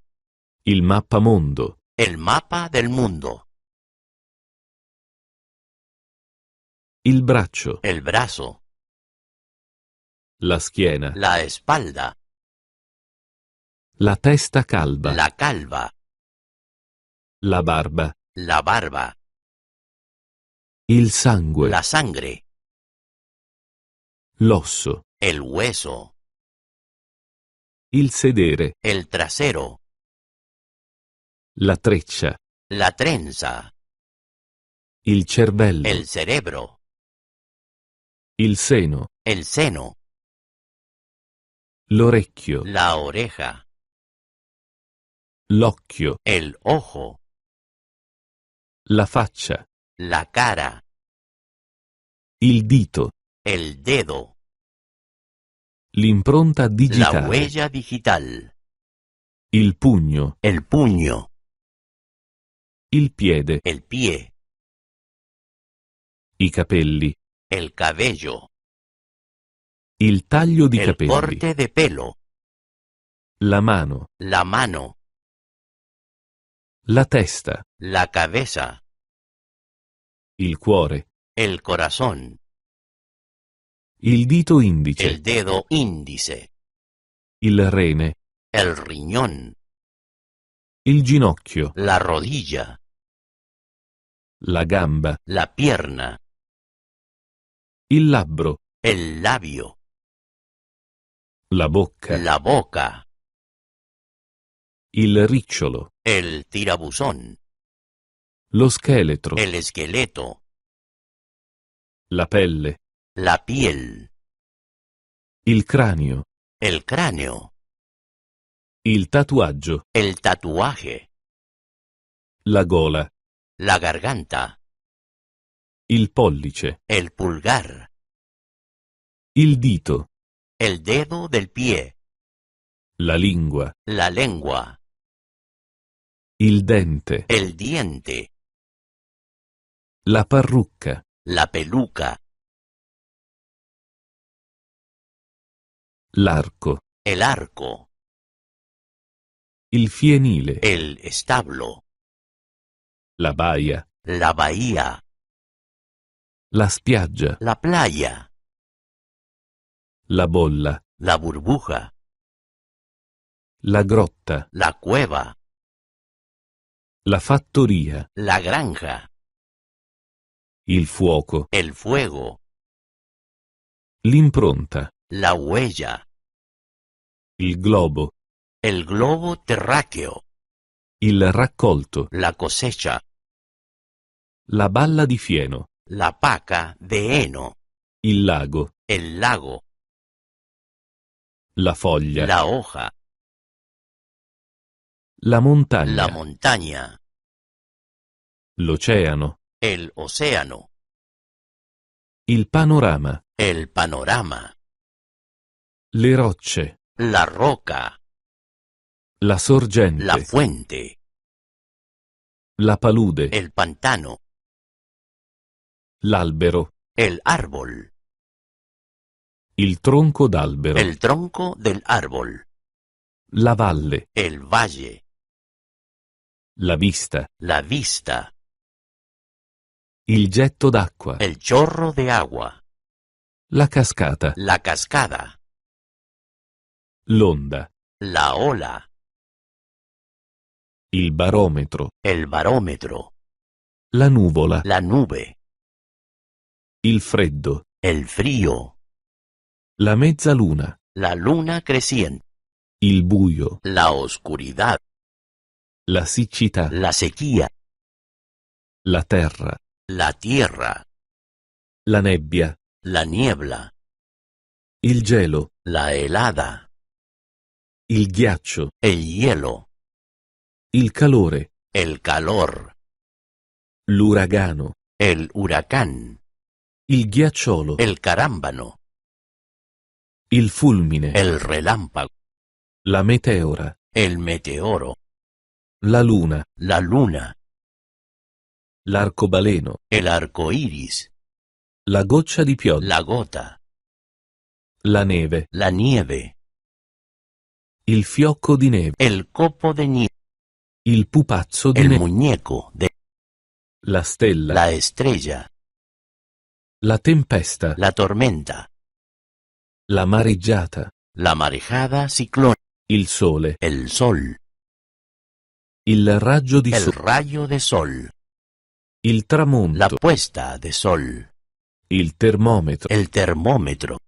il mappamondo, el mapa del mundo, il braccio, el brazo, la schiena, la espalda, la testa calva, la calva, la barba, la barba, il sangue, la sangre, l'osso, el hueso, il sedere, el trasero, la treccia, la trenza, il cervello, el cerebro, il seno, el seno, l'orecchio, la oreja, l'occhio, el ojo, la faccia, la cara, il dito, el dedo, L'impronta La digitale. huella digital. Il pugno. El puño. Il piede. El pie. I capelli. El cabello. Il taglio di El capelli. corte de pelo. La mano. La mano. La testa. La cabeza. Il cuore. El corazón. Il dito indice. El dedo índice. Il rene. El riñón. Il ginocchio. La rodilla. La gamba. La pierna. Il labbro. El labio. La bocca. La boca. Il ricciolo. El tirabuzón. Lo scheletro. El esqueleto. La pelle. La piel. Il cranio. El cráneo. Il tatuaggio. El tatuaje. La gola. La garganta. Il pollice. El pulgar. Il dito. El dedo del pie. La lingua. La lengua. Il dente. El diente. La parrucca. La peluca. L'arco. El arco. Il fienile. El establo. La baia. La bahía. La spiaggia. La playa. La bolla. La burbuja. La grotta. La cueva. La fattoria. La granja. Il fuoco. El fuego. L'impronta. La huella. Il globo. El globo terráqueo. Il raccolto. La cosecha. La balla di fieno. La paca de heno. Il lago. El lago. La foglia. La hoja. La montagna. La montaña. L'oceano. El océano. Il panorama. El panorama. Le rocce. La roca. La sorgente. La fuente. La palude. El pantano. L'albero. El árbol. Il tronco d'albero. El tronco del árbol. La valle. El valle. La vista. La vista. Il getto d'acqua. El chorro de agua. La cascata. La cascada. L'onda. La ola. Il barometro. El barómetro. La nuvola. La nube. Il freddo. El frío. La mezzaluna. La luna creciente. Il buio. La oscuridad. La siccità. La sequía. La terra. La tierra. La nebbia. La niebla. Il gelo. La helada. Il ghiaccio. El hielo. Il calore. El calor. L'uragano. El huracán. Il ghiacciolo. El carámbano. Il fulmine. El relámpago. La meteora. El meteoro. La luna. La luna. L'arcobaleno. El arco iris. La goccia di pioggia. La gota. La neve. La nieve. Il fiocco di neve. El copo de nieve. Il pupazzo di El neve. muñeco de La stella. la estrella. La tempesta. La tormenta. La mareggiata. La marejada ciclón. Il sole. El sol. Il raggio di El sole. rayo de sol. Il tramonto. La puesta de sol. Il termometro. El termómetro.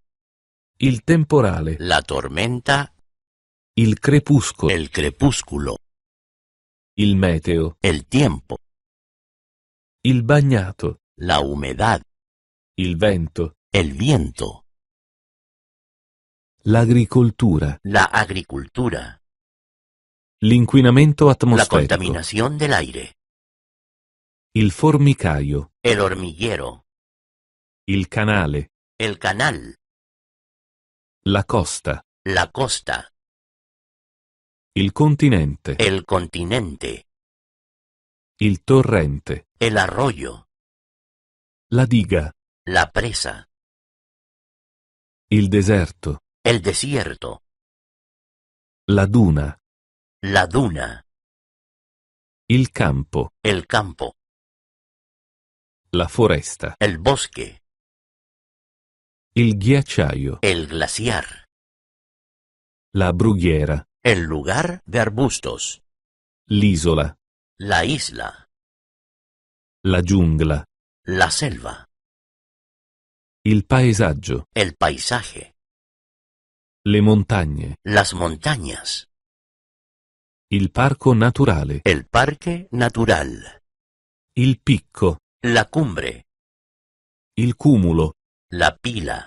Il temporale. La tormenta. Il crepuscolo. El crepúsculo. Il meteo. El tiempo. Il bagnato. La humedad. Il vento. El viento. L'agricoltura. La agricultura. L'inquinamento La atmosferico. contaminación del aire. Il formicaio. El hormiguero. Il canale. El canal. La costa. la costa, Il continente. el continente, Il torrente. el arroyo, La diga. la presa, Il deserto. el desierto, La duna. la duna, Il campo. el campo, La foresta. el bosque, Il ghiacciaio. el glaciar, La brughiera. el lugar de arbustos, L'isola. la isla, La giungla. la selva, Il paesaggio. el paisaje, Le montagne. las montañas, Il parco naturale. el parque natural, Il picco. la cumbre, Il cumulo. la pila,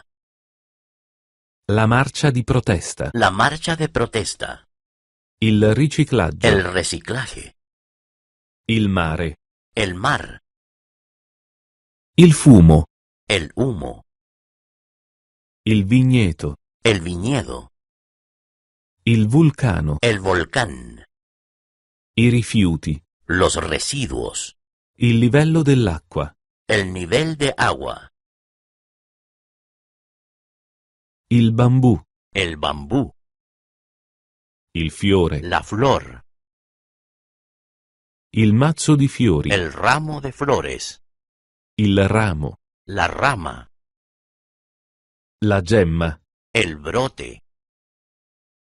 La marcia di protesta. la marcha de protesta, Il riciclaggio. el reciclaje, Il mare. el mar, Il fumo. el humo, Il vigneto. el viñedo, Il vulcano. el volcán, I rifiuti. los residuos, Il livello dell'acqua. el nivel de agua, Il bambù. el bambú, Il fiore. la flor, Il mazzo di fiori. el ramo de flores, Il ramo. la rama, La gemma. el brote,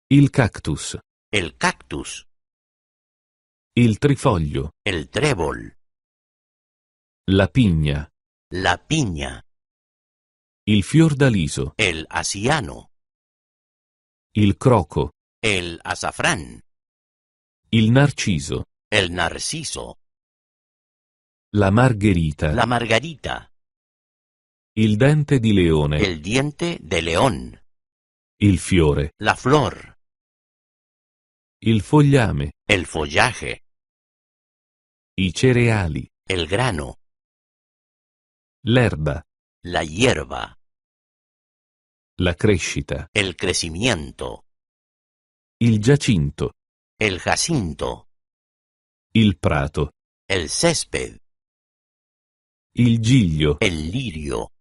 Il cactus. el cactus, Il trifoglio. el trébol, La pigna. la piña, Il fiordaliso. el asiano, Il croco. el azafrán, Il narciso. el narciso, La margherita. la margarita, Il dente di leone. el diente de león, Il fiore. la flor, Il fogliame. el follaje, I cereali. el grano, L'erba. la hierba, La crescita. el crecimiento, Il giacinto. el jacinto, Il prato. el césped, Il giglio. el lirio,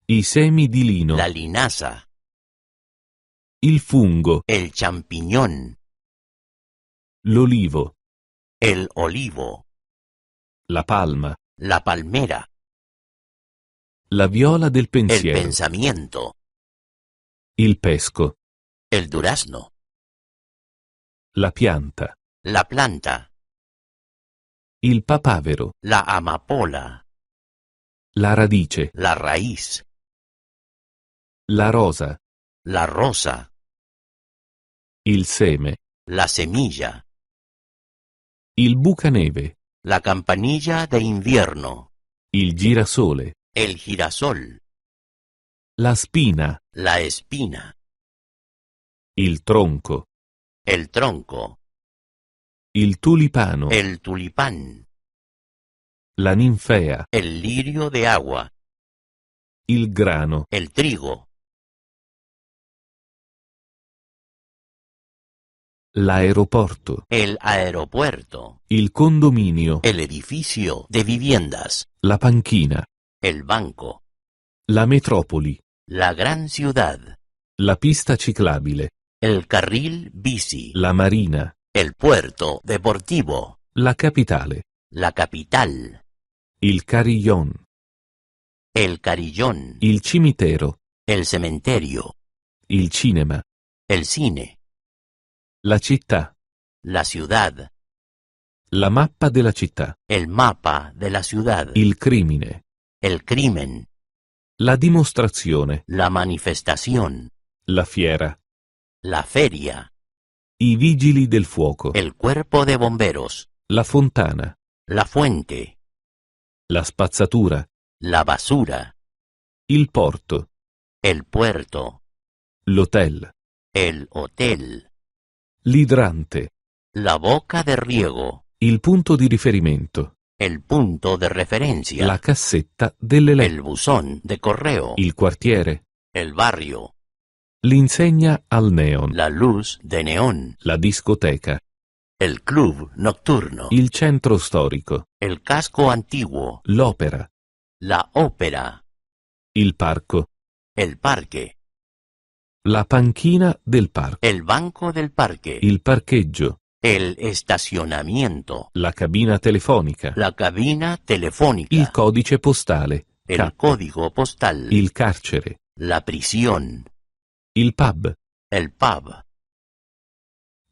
I semi di lino. la linaza, Il fungo. el champiñón, L'olivo. el olivo, La palma. la palmera, La viola del el pensiero. pensamiento, Il pesco. el durazno, La pianta. la planta, Il papavero. la amapola, La radice. la raíz, La rosa. la rosa, Il seme. la semilla, Il bucaneve. la campanilla de invierno, Il girasole. el girasol, La spina. la espina, Il tronco. el tronco, Il tulipano. el tulipán, La ninfea. el lirio de agua, Il grano. el trigo, L'aeroporto. el aeropuerto, Il condominio. el edificio de viviendas, La panchina. el banco, La metropoli. la gran ciudad, La pista ciclabile. el carril bici, La marina. el puerto deportivo, La capitale. la capital, Il carillon. el carillón, Il cimitero. el cementerio, Il cinema. el cine, La città. la ciudad, La mappa della città. el mapa de la ciudad, Il crimine. el crimen, La dimostrazione. la manifestación, La fiera. la feria, I vigili del fuoco. el cuerpo de bomberos, La fontana. la fuente, La spazzatura. la basura, Il porto. el puerto, L'hotel. el hotel, L'idrante. la boca de riego, Il punto di riferimento. el punto de referencia, La cassetta delle lettere. el buzón de correo, Il quartiere. el barrio, L'insegna al neon. la luz de neón, La discoteca. el club nocturno, Il centro storico. el casco antiguo, L'opera. la ópera, Il parco. el parque, La panchina del parco. el banco del parque, Il parcheggio. el estacionamiento, La cabina telefonica. la cabina telefónica, Il codice postale. el K. código postal, Il carcere. la prisión, Il pub. el pub,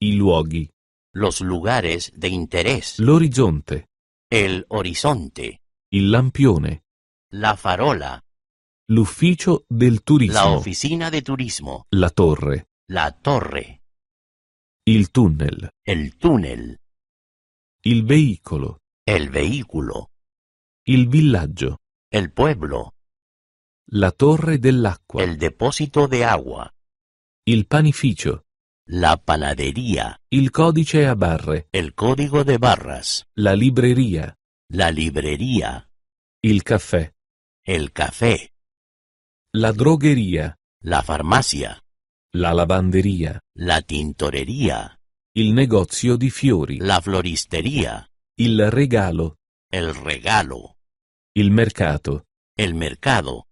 I luoghi. los lugares de interés, L'orizzonte. el horizonte, Il lampione. la farola, L'ufficio del la turismo. oficina de turismo, La torre. la torre, Il tunnel. el túnel, Il veicolo. el vehículo, Il villaggio. el pueblo, La torre dell'acqua. el depósito de agua, Il panificio. la panadería, Il codice a barre. el código de barras, La libreria. la librería, Il caffè. el café, La drogheria. la farmacia, La lavanderia. la tintorería, Il negozio di fiori. la floristería, Il regalo. el regalo, Il mercato. el mercado,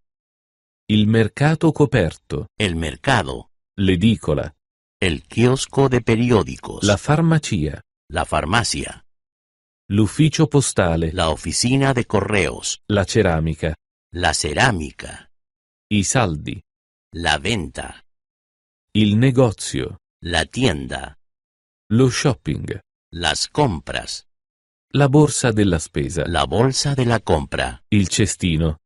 Il mercato coperto. el mercado, L'edicola. el kiosco de periódicos, La farmacia. la farmacia, L'ufficio postale. la oficina de correos, La ceramica. la cerámica, I saldi. la venta, Il negozio. la tienda, Lo shopping. las compras, La borsa della spesa. la bolsa de la compra, Il cestino.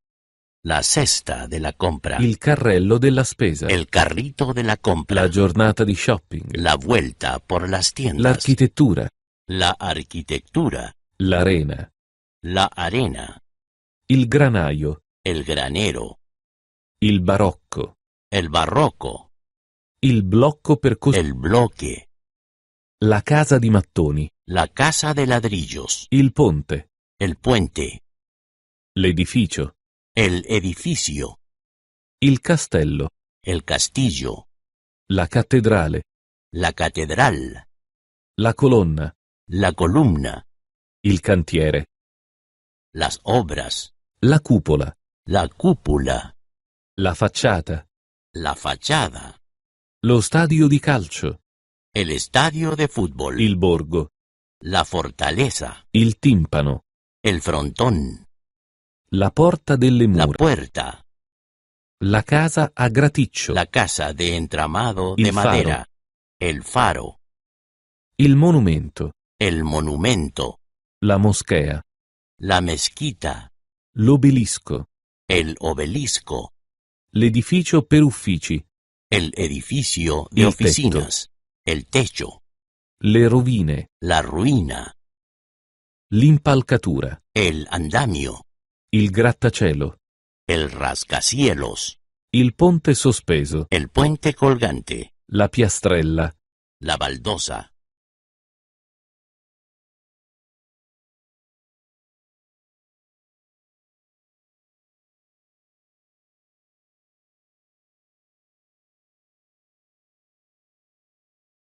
la cesta de la compra, Il carrello della spesa. el carrito de la compra, La giornata di shopping. la vuelta por las tiendas, L'architettura. la arquitectura, L'arena. la arena, Il granaio. el granero, Il barocco. el barroco, Il blocco per costruire. el bloque, La casa di mattoni. la casa de ladrillos, Il ponte. el puente, L'edificio. el edificio, Il castello. el castillo, La cattedrale. la catedral, La colonna. la columna, Il cantiere. las obras, La cupola. la cúpula, La facciata. la fachada, Lo stadio di calcio. el estadio de fútbol, Il borgo. la fortaleza, Il timpano. el frontón, La porta delle la mura. puerta, La casa a graticcio. la casa de entramado Il de faro. madera, el faro, Il monumento. el monumento, La moschea. la mezquita, L'obelisco. el obelisco, L'edificio per uffici. el edificio de Il oficinas, el techo, Le rovine. la ruina, L'impalcatura. el andamio, Il grattacielo. el rascacielos, Il ponte sospeso. el puente colgante, La piastrella. la baldosa,